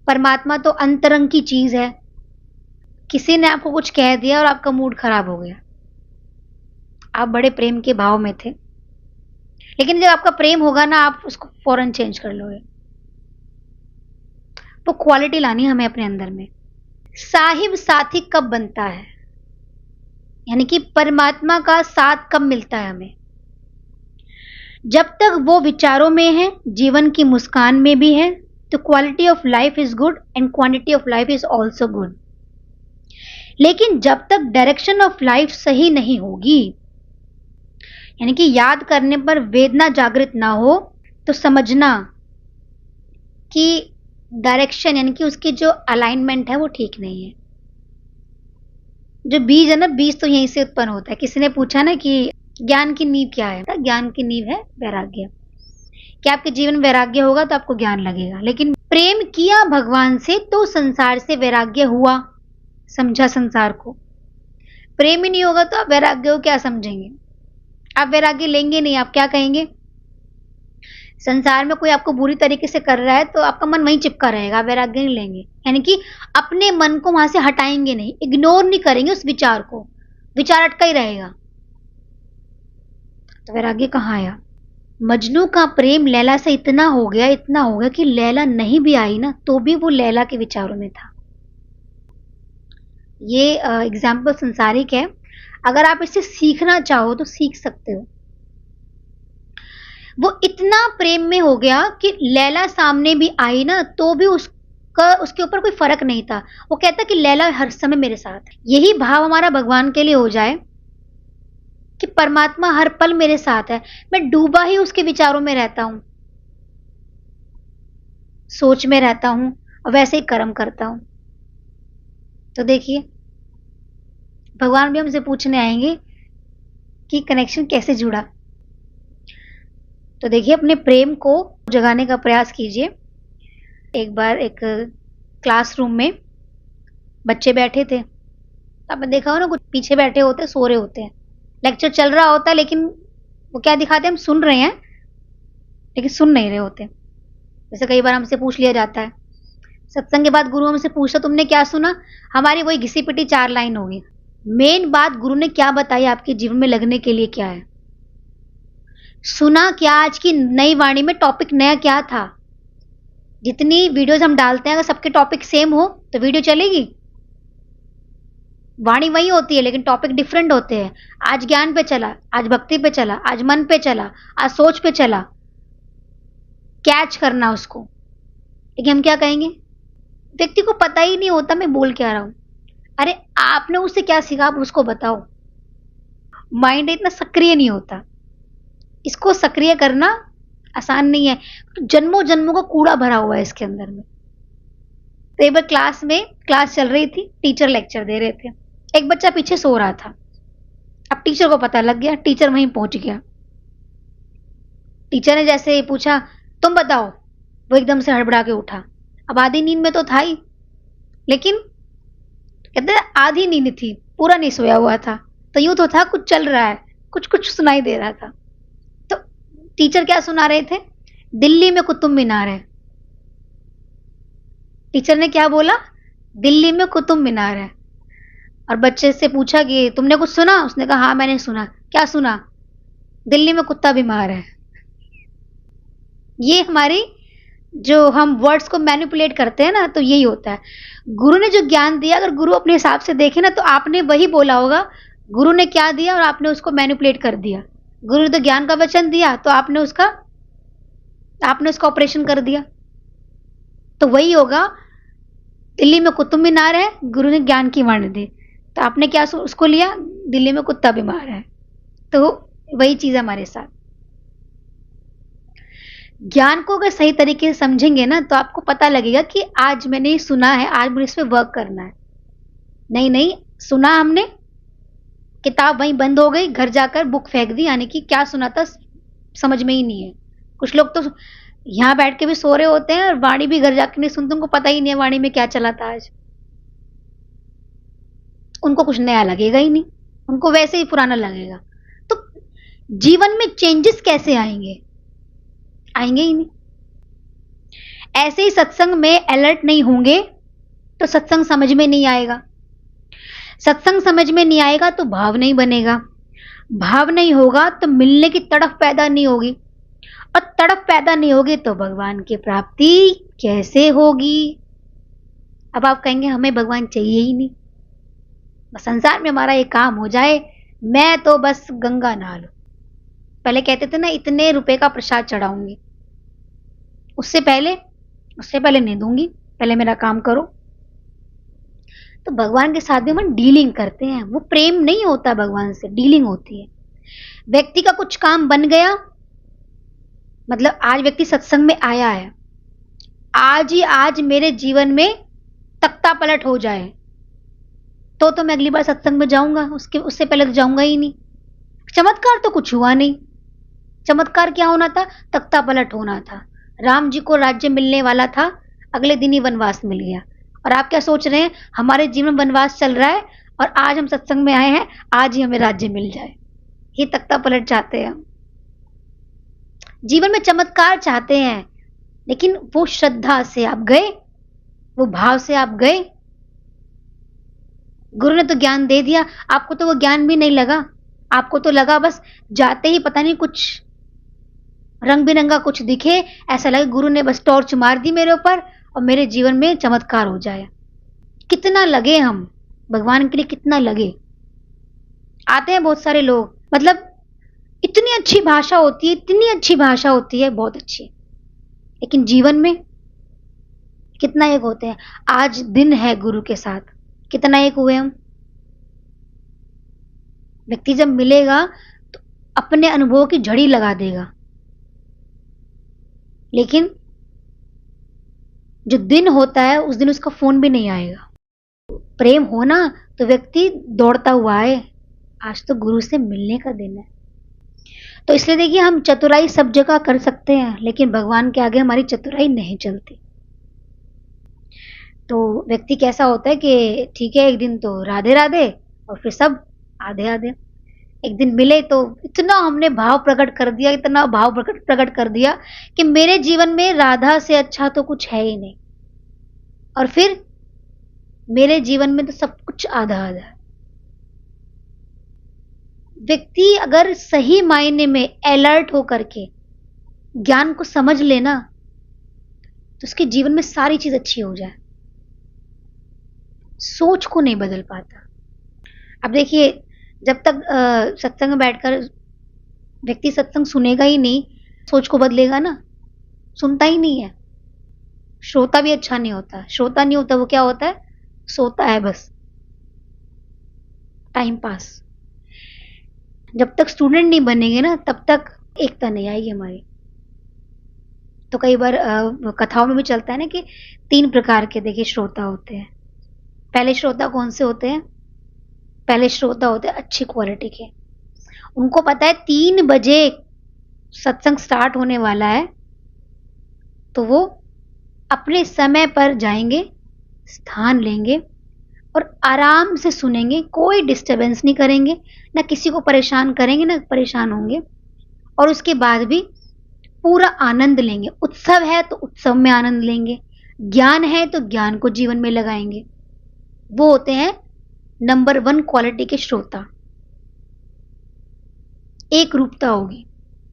[SPEAKER 1] परमात्मा तो अंतरंग की चीज है। किसी ने आपको कुछ कह दिया और आपका मूड खराब हो गया, आप बड़े प्रेम के भाव में थे, लेकिन जब आपका प्रेम होगा ना, आप उसको फौरन चेंज कर लोगे। वो क्वालिटी लानी हमें अपने अंदर में। साहिब साथी कब बनता है, यानी कि परमात्मा का साथ कब मिलता है हमें? जब तक वो विचारों में है, जीवन की मुस्कान में भी है, तो quality of life is good and quantity of life is also good. लेकिन जब तक डायरेक्शन ऑफ लाइफ सही नहीं होगी, यानी कि याद करने पर वेदना जागृत ना हो, तो समझना कि डायरेक्शन यानी कि उसकी जो अलाइनमेंट है वो ठीक नहीं है। जो बीज है ना, बीज तो यहीं से उत्पन्न होता है। किसी ने पूछा ना कि ज्ञान की नींव क्या है, ज्ञान की नींव है वैराग्य। क्या आपके जीवन में वैराग्य होगा तो आपको ज्ञान लगेगा। लेकिन प्रेम किया भगवान से तो संसार से वैराग्य हुआ, समझा संसार को। प्रेम ही नहीं होगा तो आप वैराग्य को क्या समझेंगे? आप वैराग्य लेंगे नहीं, आप क्या कहेंगे? संसार में कोई आपको बुरी तरीके से कर रहा है तो आपका मन वहीं चिपका रहेगा, आप वैराग्य नहीं लेंगे, यानी कि अपने मन को वहां से हटाएंगे नहीं, इग्नोर नहीं करेंगे उस विचार को, विचार अटका ही रहेगा। तो वैराग्य कहाँ आया? मजनू का प्रेम लैला से इतना हो गया कि लैला नहीं भी आई ना तो भी वो लैला के विचारों में था। ये एग्जाम्पल संसारिक है, अगर आप इससे सीखना चाहो तो सीख सकते हो। वो इतना प्रेम में हो गया कि लैला सामने भी आई ना तो भी उसके ऊपर कोई फर्क नहीं था। वो कहता कि लैला हर समय मेरे साथ है। यही भाव हमारा भगवान के लिए हो जाए कि परमात्मा हर पल मेरे साथ है, मैं डूबा ही उसके विचारों में रहता हूं, सोच में रहता हूं और वैसे ही कर्म करता हूं। तो देखिए भगवान भी हमसे पूछने आएंगे कि कनेक्शन कैसे जुड़ा। तो देखिए अपने प्रेम को जगाने का प्रयास कीजिए। एक बार एक क्लासरूम में बच्चे बैठे थे, आपने देखा हो ना, कुछ पीछे बैठे होते, सो रहे होते हैं। लेक्चर चल रहा होता है लेकिन वो क्या दिखाते हैं, हम सुन रहे हैं लेकिन सुन नहीं रहे होते। जैसे कई बार हमसे पूछ लिया जाता है, सत्संग के बाद गुरु हमसे पूछा तुमने क्या सुना, हमारी वही घिसी पिटी 4 लाइन होगी। मेन बात गुरु ने क्या बताई आपके जीवन में लगने के लिए क्या है, सुना क्या, आज की नई वाणी में टॉपिक नया क्या था। जितनी वीडियोस हम डालते हैं अगर सबके टॉपिक सेम हो तो वीडियो चलेगी? वाणी वही होती है लेकिन टॉपिक डिफरेंट होते हैं। आज ज्ञान पे चला, आज भक्ति पे चला, आज मन पे चला, आज सोच पे चला, कैच करना उसको। लेकिन हम क्या कहेंगे, व्यक्ति को पता ही नहीं होता मैं बोल क्या रहा हूं। अरे आपने उससे क्या सीखा, आप उसको बताओ। माइंड इतना सक्रिय नहीं होता, इसको सक्रिय करना आसान नहीं है, जन्मों जन्मों का कूड़ा भरा हुआ है इसके अंदर में। तो एक बार क्लास चल रही थी, टीचर लेक्चर दे रहे थे, एक बच्चा पीछे सो रहा था। अब टीचर को पता लग गया, टीचर वहीं पहुंच गया। टीचर ने जैसे ही पूछा तुम बताओ, वो एकदम से हड़बड़ा के उठा। अब आधी नींद में तो था ही, लेकिन कहते आधी नींद थी, पूरा नहीं सोया हुआ था। तो यूं तो था कुछ चल रहा है, कुछ कुछ सुनाई दे रहा था। तो टीचर क्या सुना रहे थे, दिल्ली में कुतुब मीनार है। टीचर ने क्या बोला, दिल्ली में कुतुब मीनार है। और बच्चे से पूछा कि तुमने कुछ सुना, उसने कहा हाँ मैंने सुना। क्या सुना? दिल्ली में कुत्ता बीमार है। ये हमारी जो हम वर्ड्स को मैनिपुलेट करते हैं ना, तो यही होता है। गुरु ने जो ज्ञान दिया, अगर गुरु अपने हिसाब से देखे ना, तो आपने वही बोला होगा। गुरु ने क्या दिया और आपने उसको मैनिपुलेट कर दिया। गुरु ने तो ज्ञान का वचन दिया, तो आपने उसका ऑपरेशन कर दिया। तो वही होगा, दिल्ली में कुतुब मीनार है, गुरु ने ज्ञान की वाणी दी, तो आपने क्या उसको लिया, दिल्ली में कुत्ता बीमार है। तो वही चीज है हमारे साथ। ज्ञान को अगर सही तरीके से समझेंगे ना, तो आपको पता लगेगा कि आज मैंने सुना है, आज मुझे इस पे वर्क करना है। नहीं नहीं, सुना हमने, किताब वहीं बंद हो गई, घर जाकर बुक फेंक दी, यानी कि क्या सुना था समझ में ही नहीं है। कुछ लोग तो यहाँ बैठ के भी सो रहे होते हैं और वाणी भी घर जाके नहीं सुनते, उनको पता ही नहीं है वाणी में क्या चला था आज। उनको कुछ नया लगेगा ही नहीं, उनको वैसे ही पुराना लगेगा। तो जीवन में चेंजेस कैसे आएंगे? आएंगे ही नहीं। ऐसे ही सत्संग में अलर्ट नहीं होंगे तो सत्संग समझ में नहीं आएगा। सत्संग समझ में नहीं आएगा तो भाव नहीं बनेगा। भाव नहीं होगा तो मिलने की तड़प पैदा नहीं होगी, और तड़प पैदा नहीं होगी तो भगवान की प्राप्ति कैसे होगी? अब आप कहेंगे हमें भगवान चाहिए ही नहीं, बस संसार में हमारा ये काम हो जाए, मैं तो बस गंगा नहा लूं। पहले कहते थे ना, इतने रुपए का प्रसाद चढ़ाऊंगी, उससे पहले नहीं दूंगी, पहले मेरा काम करो। तो भगवान के साथ भी हम डीलिंग करते हैं, वो प्रेम नहीं होता, भगवान से डीलिंग होती है। व्यक्ति का कुछ काम बन गया, मतलब आज व्यक्ति सत्संग में आया है, आज ही आज मेरे जीवन में तख्ता पलट हो जाए तो मैं अगली बार सत्संग में जाऊंगा, उससे पहले तो जाऊंगा ही नहीं। चमत्कार तो कुछ हुआ नहीं। चमत्कार क्या होना था? तख्ता पलट होना था। राम जी को राज्य मिलने वाला था, अगले दिन ही वनवास मिल गया। और आप क्या सोच रहे हैं, हमारे जीवन वनवास चल रहा है और आज हम सत्संग में आए हैं, आज ही हमें राज्य मिल जाए। ये तख्ता पलट चाहते हैं हम। जीवन में चमत्कार चाहते हैं, लेकिन वो श्रद्धा से आप गए, वो भाव से आप गए। गुरु ने तो ज्ञान दे दिया, आपको तो वो ज्ञान भी नहीं लगा। आपको तो लगा बस जाते ही पता नहीं कुछ रंग बिरंगा कुछ दिखे, ऐसा लगे गुरु ने बस टॉर्च मार दी मेरे ऊपर और मेरे जीवन में चमत्कार हो जाए। कितना लगे हम भगवान के लिए, कितना लगे। आते हैं बहुत सारे लोग, मतलब इतनी अच्छी भाषा होती है, इतनी अच्छी भाषा होती है, बहुत अच्छी, लेकिन जीवन में कितना एक होते हैं। आज दिन है गुरु के साथ, कितना एक हुए हम। व्यक्ति जब मिलेगा तो अपने अनुभव की झड़ी लगा देगा, लेकिन जो दिन होता है उस दिन उसका फोन भी नहीं आएगा। प्रेम होना तो व्यक्ति दौड़ता हुआ आए, आज तो गुरु से मिलने का दिन है। तो इसलिए देखिए, हम चतुराई सब जगह कर सकते हैं, लेकिन भगवान के आगे हमारी चतुराई नहीं चलती। तो व्यक्ति कैसा होता है कि ठीक है, एक दिन तो राधे राधे और फिर सब आधे आधे। एक दिन मिले तो इतना हमने भाव प्रकट कर दिया, इतना भाव प्रकट कर दिया कि मेरे जीवन में राधा से अच्छा तो कुछ है ही नहीं, और फिर मेरे जीवन में तो सब कुछ आधा आधा है। व्यक्ति अगर सही मायने में अलर्ट होकर के ज्ञान को समझ लेना, तो उसके जीवन में सारी चीज अच्छी हो जाए। सोच को नहीं बदल पाता। अब देखिए, जब तक सत्संग में बैठकर व्यक्ति सत्संग सुनेगा ही नहीं, सोच को बदलेगा ना? सुनता ही नहीं है। श्रोता भी अच्छा नहीं होता। श्रोता नहीं होता, वो क्या होता है? सोता है बस, टाइम पास। जब तक स्टूडेंट नहीं बनेंगे ना, तब तक एकता नहीं आएगी हमारी। तो कई बार कथाओं में भी चलता है ना कि 3 प्रकार के देखिए श्रोता होते हैं। पहले श्रोता कौन से होते हैं? पहले श्रोता होते हैं अच्छी क्वालिटी के। उनको पता है 3 बजे सत्संग स्टार्ट होने वाला है, तो वो अपने समय पर जाएंगे, स्थान लेंगे और आराम से सुनेंगे, कोई डिस्टरबेंस नहीं करेंगे, ना किसी को परेशान करेंगे, ना परेशान होंगे, और उसके बाद भी पूरा आनंद लेंगे। उत्सव है तो उत्सव में आनंद लेंगे, ज्ञान है तो ज्ञान को जीवन में लगाएंगे। वो होते हैं नंबर 1 क्वालिटी के श्रोता। एक रूपता होगी,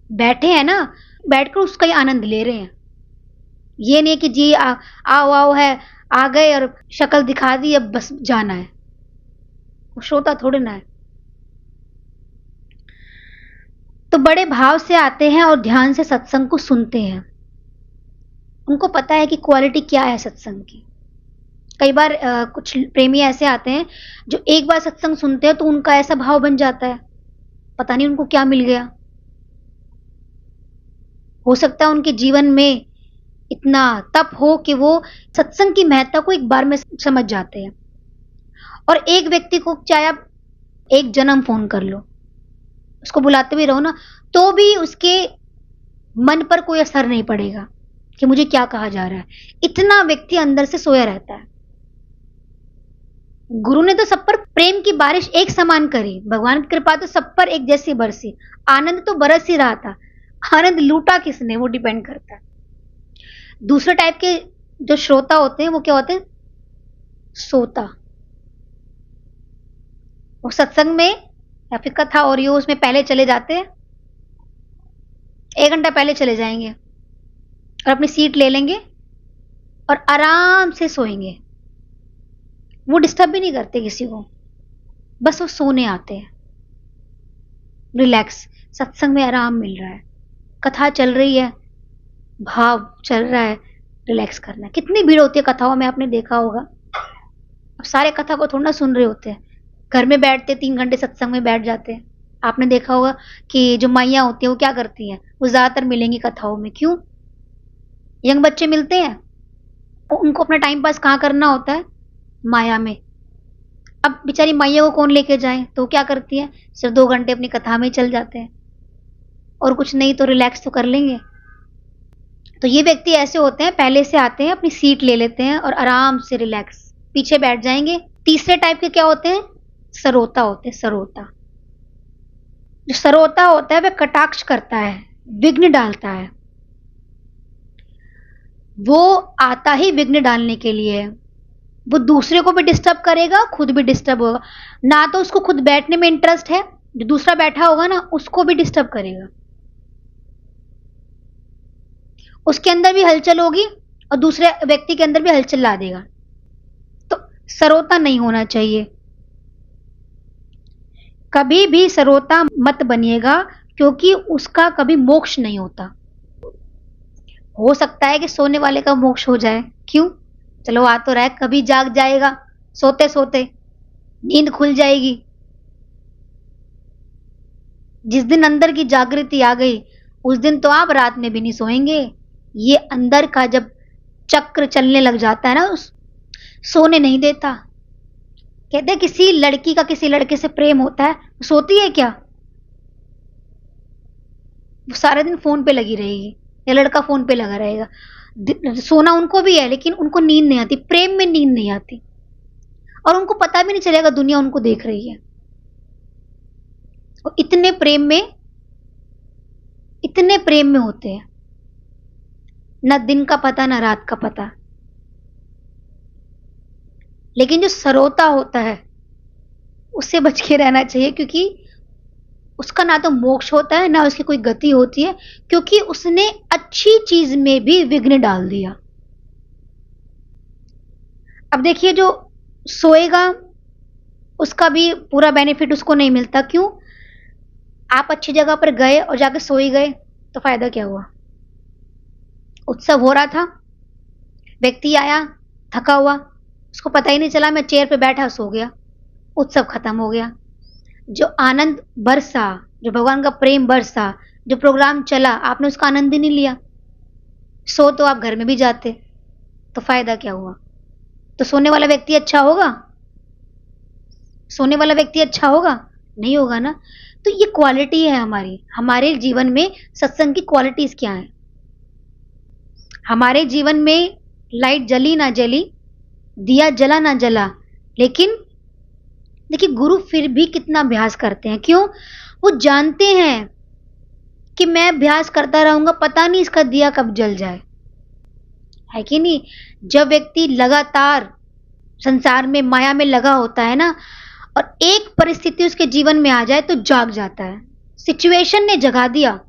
[SPEAKER 1] बैठे हैं ना, बैठकर उसका ही आनंद ले रहे हैं, ये नहीं कि जी आओ आओ है, आ गए और शक्ल दिखा दी, अब बस जाना है। वो श्रोता थोड़े ना है। तो बड़े भाव से आते हैं और ध्यान से सत्संग को सुनते हैं। उनको पता है कि क्वालिटी क्या है सत्संग की। कई बार कुछ प्रेमी ऐसे आते हैं जो एक बार सत्संग सुनते हैं तो उनका ऐसा भाव बन जाता है, पता नहीं उनको क्या मिल गया। हो सकता है उनके जीवन में इतना तप हो कि वो सत्संग की महत्ता को एक बार में समझ जाते हैं। और एक व्यक्ति को चाहे आप एक जन्म फोन कर लो, उसको बुलाते भी रहो ना, तो भी उसके मन पर कोई असर नहीं पड़ेगा कि मुझे क्या कहा जा रहा है। इतना व्यक्ति अंदर से सोया रहता है। गुरु ने तो सब पर प्रेम की बारिश एक समान करी, भगवान की कृपा तो सब पर एक जैसी बरसी। आनंद तो बरस ही रहा था, आनंद लूटा किसने वो डिपेंड करता है। दूसरे टाइप के जो श्रोता होते हैं वो क्या होते हैं? सोता। वो सत्संग में या फिर कथा और यो उसमें पहले चले जाते हैं, 1 घंटा पहले चले जाएंगे और अपनी सीट ले लेंगे और आराम से सोएंगे। वो डिस्टर्ब भी नहीं करते किसी को, बस वो सोने आते हैं रिलैक्स। सत्संग में आराम मिल रहा है, कथा चल रही है, भाव चल रहा है, रिलैक्स करना है। कितनी भीड़ होती है कथाओं में, आपने देखा होगा। अब सारे कथा को थोड़ा ना सुन रहे होते हैं, घर में बैठते 3 घंटे सत्संग में बैठ जाते हैं। आपने देखा होगा कि जो माइयां होती हैं वो क्या करती हैं, वो ज्यादातर मिलेंगी कथाओं में। क्यों? यंग बच्चे मिलते हैं, उनको अपना टाइम पास कहाँ करना होता है? माया में। अब बेचारी मैया को कौन लेके जाए, तो क्या करती है, सिर्फ 2 घंटे अपनी कथा में चल जाते हैं और कुछ नहीं तो रिलैक्स तो कर लेंगे। तो ये व्यक्ति ऐसे होते हैं, पहले से आते हैं, अपनी सीट ले लेते हैं और आराम से रिलैक्स पीछे बैठ जाएंगे। तीसरे टाइप के क्या होते हैं? सरोता होते हैं। सरोता, जो सरोता होता है वह कटाक्ष करता है, विघ्न डालता है। वो आता ही विघ्न डालने के लिए है। वो दूसरे को भी डिस्टर्ब करेगा, खुद भी डिस्टर्ब होगा। ना तो उसको खुद बैठने में इंटरेस्ट है, जो दूसरा बैठा होगा ना उसको भी डिस्टर्ब करेगा। उसके अंदर भी हलचल होगी और दूसरे व्यक्ति के अंदर भी हलचल ला देगा। तो सरोता नहीं होना चाहिए। कभी भी सरोता मत बनिएगा, क्योंकि उसका कभी मोक्ष नहीं होता। हो सकता है कि सोने वाले का मोक्ष हो जाए। क्यों? चलो आ तो रहा है, कभी जाग जाएगा, सोते सोते नींद खुल जाएगी। जिस दिन अंदर की जागृति आ गई उस दिन तो आप रात में भी नहीं सोएंगे। ये अंदर का जब चक्र चलने लग जाता है ना, सोने नहीं देता। कहते हैं किसी लड़की का किसी लड़के से प्रेम होता है, सोती है क्या? वो सारा दिन फोन पे लगी रहेगी या लड़का फोन पे लगा रहेगा। सोना उनको भी है लेकिन उनको नींद नहीं आती, प्रेम में नींद नहीं आती, और उनको पता भी नहीं चलेगा दुनिया उनको देख रही है। और इतने प्रेम में होते हैं, ना दिन का पता ना रात का पता। लेकिन जो सरोता होता है उससे बच के रहना चाहिए, क्योंकि उसका ना तो मोक्ष होता है ना उसकी कोई गति होती है, क्योंकि उसने अच्छी चीज में भी विघ्न डाल दिया। अब देखिए, जो सोएगा उसका भी पूरा बेनिफिट उसको नहीं मिलता। क्यों? आप अच्छी जगह पर गए और जाकर सो ही गए तो फायदा क्या हुआ? उत्सव हो रहा था, व्यक्ति आया थका हुआ, उसको पता ही नहीं चला, मैं चेयर पे बैठा सो गया, उत्सव खत्म हो गया। जो आनंद बरसा, जो भगवान का प्रेम बरसा, जो प्रोग्राम चला, आपने उसका आनंद ही नहीं लिया। सो तो आप घर में भी जाते, तो फायदा क्या हुआ? तो सोने वाला व्यक्ति अच्छा होगा? सोने वाला व्यक्ति अच्छा होगा? नहीं होगा ना। तो ये क्वालिटी है हमारे जीवन में। सत्संग की क्वालिटीज क्या है? हमारे जीवन में लाइट जली ना जली, दिया जला ना जला, लेकिन देखिए गुरु फिर भी कितना अभ्यास करते हैं। क्यों? वो जानते हैं कि मैं अभ्यास करता रहूंगा, पता नहीं इसका दिया कब जल जाए, है कि नहीं। जब व्यक्ति लगातार संसार में माया में लगा होता है ना, और एक परिस्थिति उसके जीवन में आ जाए तो जाग जाता है। सिचुएशन ने जगा दिया।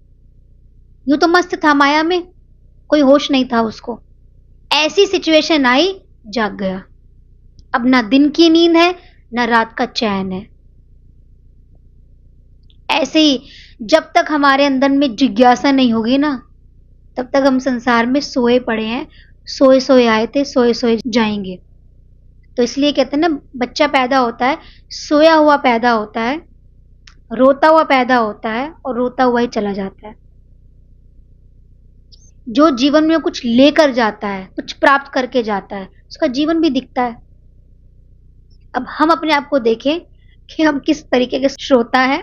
[SPEAKER 1] यूं तो मस्त था माया में, कोई होश नहीं था उसको, ऐसी सिचुएशन आई, जाग गया। अब ना दिन की नींद है, ना रात का चैन है। ऐसे ही जब तक हमारे अंदर में जिज्ञासा नहीं होगी ना, तब तक हम संसार में सोए पड़े हैं। सोए सोए आए थे, सोए सोए जाएंगे। तो इसलिए कहते हैं ना, बच्चा पैदा होता है, सोया हुआ पैदा होता है, रोता हुआ पैदा होता है और रोता हुआ ही चला जाता है। जो जीवन में कुछ लेकर जाता है, कुछ प्राप्त करके जाता है, उसका जीवन भी दिखता है। अब हम अपने आप को देखें कि हम किस तरीके के श्रोता हैं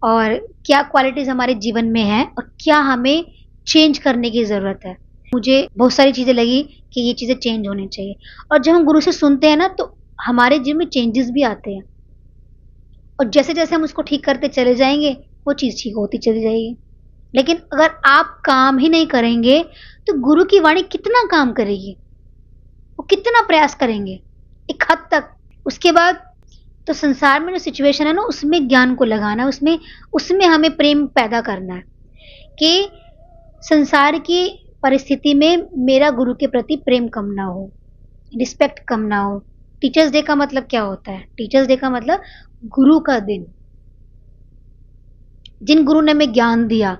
[SPEAKER 1] और क्या क्वालिटीज हमारे जीवन में है और क्या हमें चेंज करने की जरूरत है। मुझे बहुत सारी चीजें लगी कि ये चीजें चेंज होनी चाहिए। और जब हम गुरु से सुनते हैं ना, तो हमारे जीवन में चेंजेस भी आते हैं। और जैसे जैसे हम उसको ठीक करते चले जाएंगे, वो चीज ठीक होती चली जाएगी। लेकिन अगर आप काम ही नहीं करेंगे, तो गुरु की वाणी कितना काम करेगी? वो कितना प्रयास करेंगे? एक हद तक। उसके बाद तो संसार में जो सिचुएशन है ना, उसमें ज्ञान को लगाना है, उसमें उसमें हमें प्रेम पैदा करना है कि संसार की परिस्थिति में मेरा गुरु के प्रति प्रेम कम ना हो, रिस्पेक्ट कम ना हो। टीचर्स डे का मतलब क्या होता है? टीचर्स डे का मतलब गुरु का दिन। जिन गुरु ने हमें ज्ञान दिया,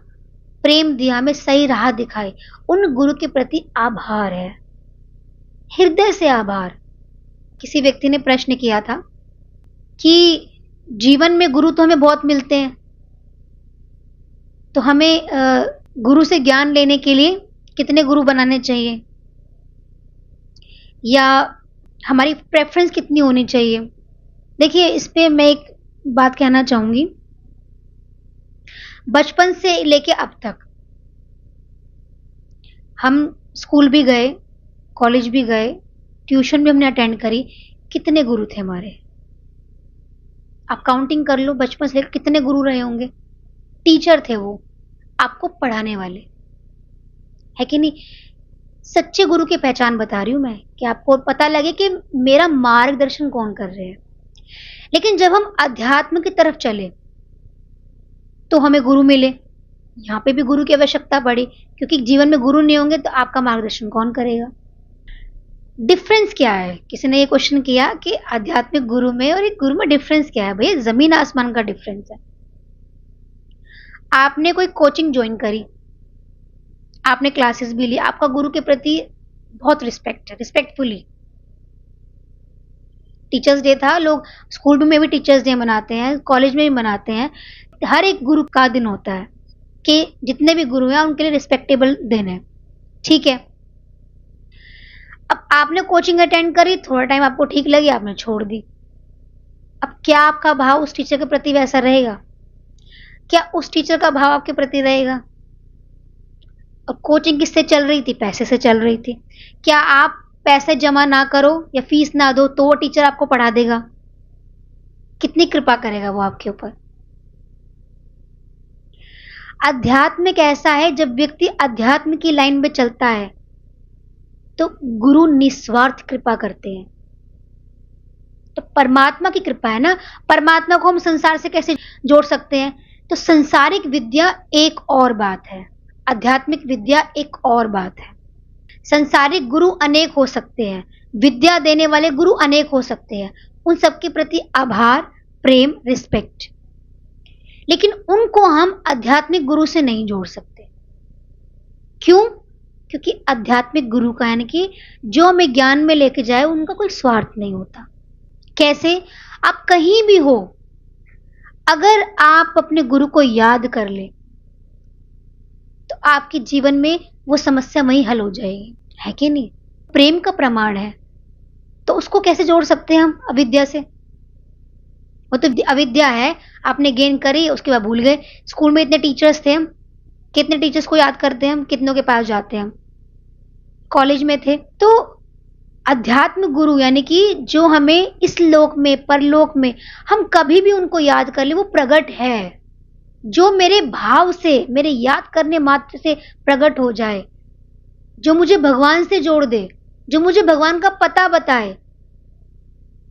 [SPEAKER 1] प्रेम दिया, हमें सही राह दिखाई, उन गुरु के प्रति आभार है, हृदय से आभार। किसी व्यक्ति ने प्रश्न किया था कि जीवन में गुरु तो हमें बहुत मिलते हैं, तो हमें गुरु से ज्ञान लेने के लिए कितने गुरु बनाने चाहिए, या हमारी प्रेफरेंस कितनी होनी चाहिए? देखिए, इस पे मैं एक बात कहना चाहूंगी। बचपन से लेके अब तक हम स्कूल भी गए, कॉलेज भी गए, ट्यूशन भी हमने अटेंड करी। कितने गुरु थे हमारे? आप काउंटिंग कर लो, बचपन से लेकर कितने गुरु रहे होंगे। टीचर थे वो, आपको पढ़ाने वाले, है कि नहीं? सच्चे गुरु की पहचान बता रही हूं मैं, कि आपको पता लगे कि मेरा मार्गदर्शन कौन कर रहे हैं। लेकिन जब हम अध्यात्म की तरफ चले, तो हमें गुरु मिले। यहां पे भी गुरु की आवश्यकता पड़ी, क्योंकि जीवन में गुरु नहीं होंगे तो आपका मार्गदर्शन कौन करेगा? डिफरेंस क्या है? किसी ने ये क्वेश्चन किया कि आध्यात्मिक गुरु में और एक गुरु में डिफरेंस क्या है? भैया, जमीन आसमान का डिफरेंस है। आपने कोई कोचिंग ज्वाइन करी, आपने क्लासेस भी ली, आपका गुरु के प्रति बहुत रिस्पेक्ट है, रिस्पेक्टफुली। टीचर्स डे था, लोग स्कूल में भी टीचर्स डे मनाते हैं, कॉलेज में भी मनाते हैं। हर एक गुरु का दिन होता है कि जितने भी गुरु हैं उनके लिए रिस्पेक्टेबल दिन है, ठीक है। अब आपने कोचिंग अटेंड करी, थोड़ा टाइम आपको ठीक लगी, आपने छोड़ दी। अब क्या आपका भाव उस टीचर के प्रति वैसा रहेगा? क्या उस टीचर का भाव आपके प्रति रहेगा? और कोचिंग किससे चल रही थी? पैसे से चल रही थी। क्या आप पैसे जमा ना करो या फीस ना दो तो वो टीचर आपको पढ़ा देगा? कितनी कृपा करेगा वो आपके ऊपर? अध्यात्म एक ऐसा है, जब व्यक्ति अध्यात्म की लाइन में चलता है तो गुरु निस्वार्थ कृपा करते हैं। तो परमात्मा की कृपा है ना। परमात्मा को हम संसार से कैसे जोड़ सकते हैं? तो संसारिक विद्या एक और बात है, आध्यात्मिक विद्या एक और बात है। संसारिक गुरु अनेक हो सकते हैं, विद्या देने वाले गुरु अनेक हो सकते हैं, उन सबके प्रति आभार, प्रेम, रिस्पेक्ट। लेकिन उनको हम आध्यात्मिक गुरु से नहीं जोड़ सकते। क्यों? क्योंकि आध्यात्मिक गुरु का यानी कि जो हमें ज्ञान में लेके जाए, उनका कोई स्वार्थ नहीं होता। कैसे? आप कहीं भी हो, अगर आप अपने गुरु को याद कर ले तो आपके जीवन में वो समस्या वहीं हल हो जाएगी, है कि नहीं? प्रेम का प्रमाण है, तो उसको कैसे जोड़ सकते हैं हम अविद्या से? वो तो अविद्या है, आपने गेन करी, उसके बाद भूल गए। स्कूल में इतने टीचर्स थे, हम कितने टीचर्स को याद करते हैं? हम कितनों के पास जाते हैं? हम कॉलेज में थे। तो अध्यात्म गुरु यानी कि जो हमें इस लोक में, परलोक में, हम कभी भी उनको याद कर ले, वो प्रकट है। जो मेरे भाव से, मेरे याद करने मात्र से प्रकट हो जाए, जो मुझे भगवान से जोड़ दे, जो मुझे भगवान का पता बताए,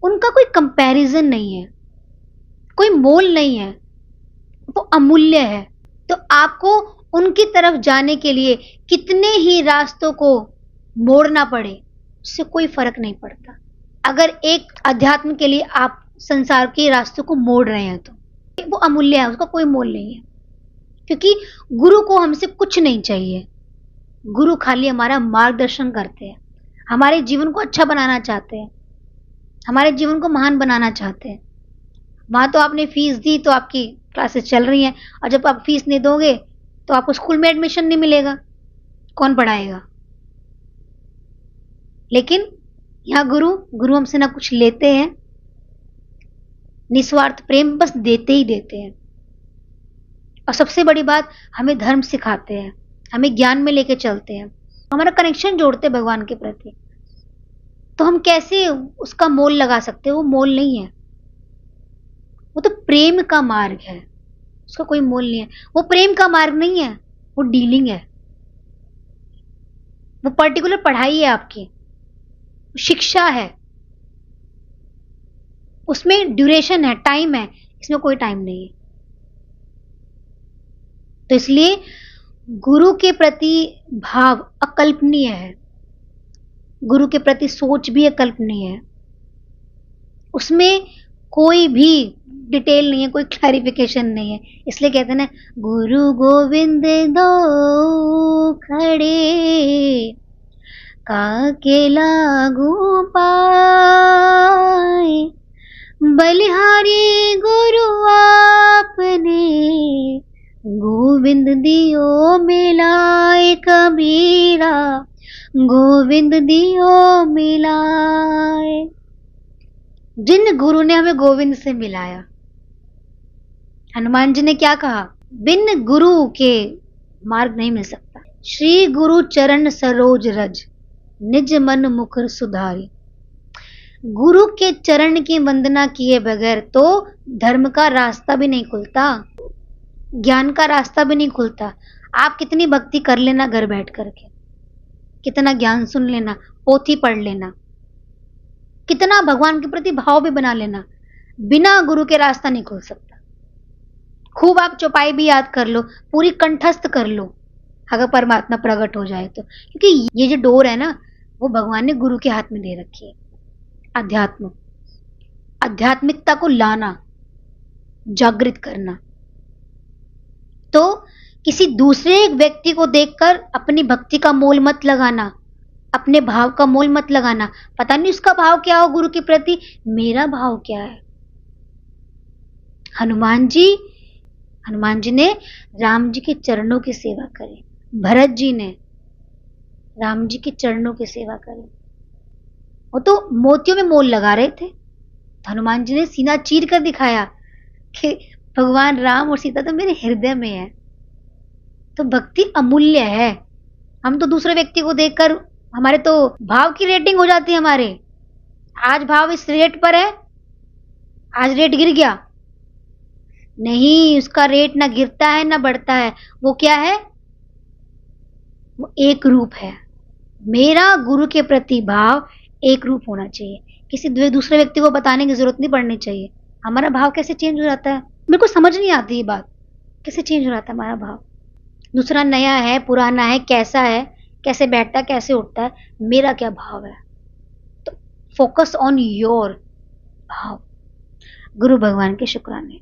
[SPEAKER 1] उनका कोई कंपैरिजन नहीं है, कोई मोल नहीं है, वो अमूल्य है। तो आपको उनकी तरफ जाने के लिए कितने ही रास्तों को मोड़ना पड़े, उससे कोई फर्क नहीं पड़ता। अगर एक अध्यात्म के लिए आप संसार के रास्तों को मोड़ रहे हैं तो वो अमूल्य है, उसका कोई मोल नहीं है। क्योंकि गुरु को हमसे कुछ नहीं चाहिए, गुरु खाली हमारा मार्गदर्शन करते हैं, हमारे जीवन को अच्छा बनाना चाहते हैं, हमारे जीवन को महान बनाना चाहते हैं। वहां तो आपने फीस दी तो आपकी क्लासेस चल रही हैं, और जब आप फीस नहीं दोगे तो आपको स्कूल में एडमिशन नहीं मिलेगा, कौन पढ़ाएगा? लेकिन यहाँ गुरु हमसे ना कुछ लेते हैं, निस्वार्थ प्रेम बस देते ही देते हैं। और सबसे बड़ी बात, हमें धर्म सिखाते हैं, हमें ज्ञान में लेके चलते हैं, हमारा कनेक्शन जोड़ते हैं भगवान के प्रति। तो हम कैसे उसका मोल लगा सकते हैं? वो मोल नहीं है, वो तो प्रेम का मार्ग है, उसका कोई मोल नहीं है। वो प्रेम का मार्ग नहीं है, वो डीलिंग है, वो पर्टिकुलर पढ़ाई है, आपकी शिक्षा है, उसमें ड्यूरेशन है, टाइम है, इसमें कोई टाइम नहीं है। तो इसलिए गुरु के प्रति भाव अकल्पनीय है, गुरु के प्रति सोच भी अकल्पनीय है, उसमें कोई भी डिटेल नहीं है, कोई क्लैरिफिकेशन नहीं है। इसलिए कहते हैं ना, गुरु गोविंद दो खड़े काके लागू पाए, बलिहारी गुरु आपने गोविंद दियो मिलाए, कबीरा गोविंद दियो मिलाए। जिन गुरु ने हमें गोविंद से मिलाया, हनुमान जी ने क्या कहा? बिन गुरु के मार्ग नहीं मिल सकता। श्री गुरु चरण सरोज रज, निज मन मुखर सुधारी। गुरु के चरण की वंदना किए बगैर तो धर्म का रास्ता भी नहीं खुलता, ज्ञान का रास्ता भी नहीं खुलता। आप कितनी भक्ति कर लेना घर बैठ करके, कितना ज्ञान सुन लेना, पोथी पढ़ लेना, कितना भगवान के प्रति भाव भी बना लेना, बिना गुरु के रास्ता नहीं खुल सकता। खूब आप चौपाई भी याद कर लो, पूरी कंठस्थ कर लो, अगर परमात्मा प्रकट हो जाए तो। क्योंकि ये जो डोर है ना, वो भगवान ने गुरु के हाथ में दे रखी है। अध्यात्म, आध्यात्मिकता को लाना, जागृत करना। तो किसी दूसरे व्यक्ति को देखकर अपनी भक्ति का मोल मत लगाना, अपने भाव का मोल मत लगाना। पता नहीं उसका भाव क्या हो गुरु के प्रति, मेरा भाव क्या है। हनुमान जी ने राम जी के चरणों की सेवा करी, भरत जी ने राम जी के चरणों की सेवा करी। वो तो मोतियों में मोल लगा रहे थे, हनुमान जी ने सीना चीर कर दिखाया कि भगवान राम और सीता तो मेरे हृदय में है। तो भक्ति अमूल्य है। हम तो दूसरे व्यक्ति को देखकर हमारे तो भाव की रेटिंग हो जाती है। हमारे आज भाव इस रेट पर है, आज रेट गिर गया, नहीं, उसका रेट ना गिरता है ना बढ़ता है। वो क्या है? वो एक रूप है। मेरा गुरु के प्रति भाव एक रूप होना चाहिए, किसी दूसरे व्यक्ति को बताने की जरूरत नहीं पड़नी चाहिए। हमारा भाव कैसे चेंज हो जाता है, मेरे को समझ नहीं आती ये बात, कैसे चेंज हो जाता है हमारा भाव। दूसरा नया है, पुराना है, कैसा है, कैसे बैठता है, कैसे उठता है, मेरा क्या भाव है। तो फोकस ऑन योर भाव। गुरु भगवान के शुक्राने।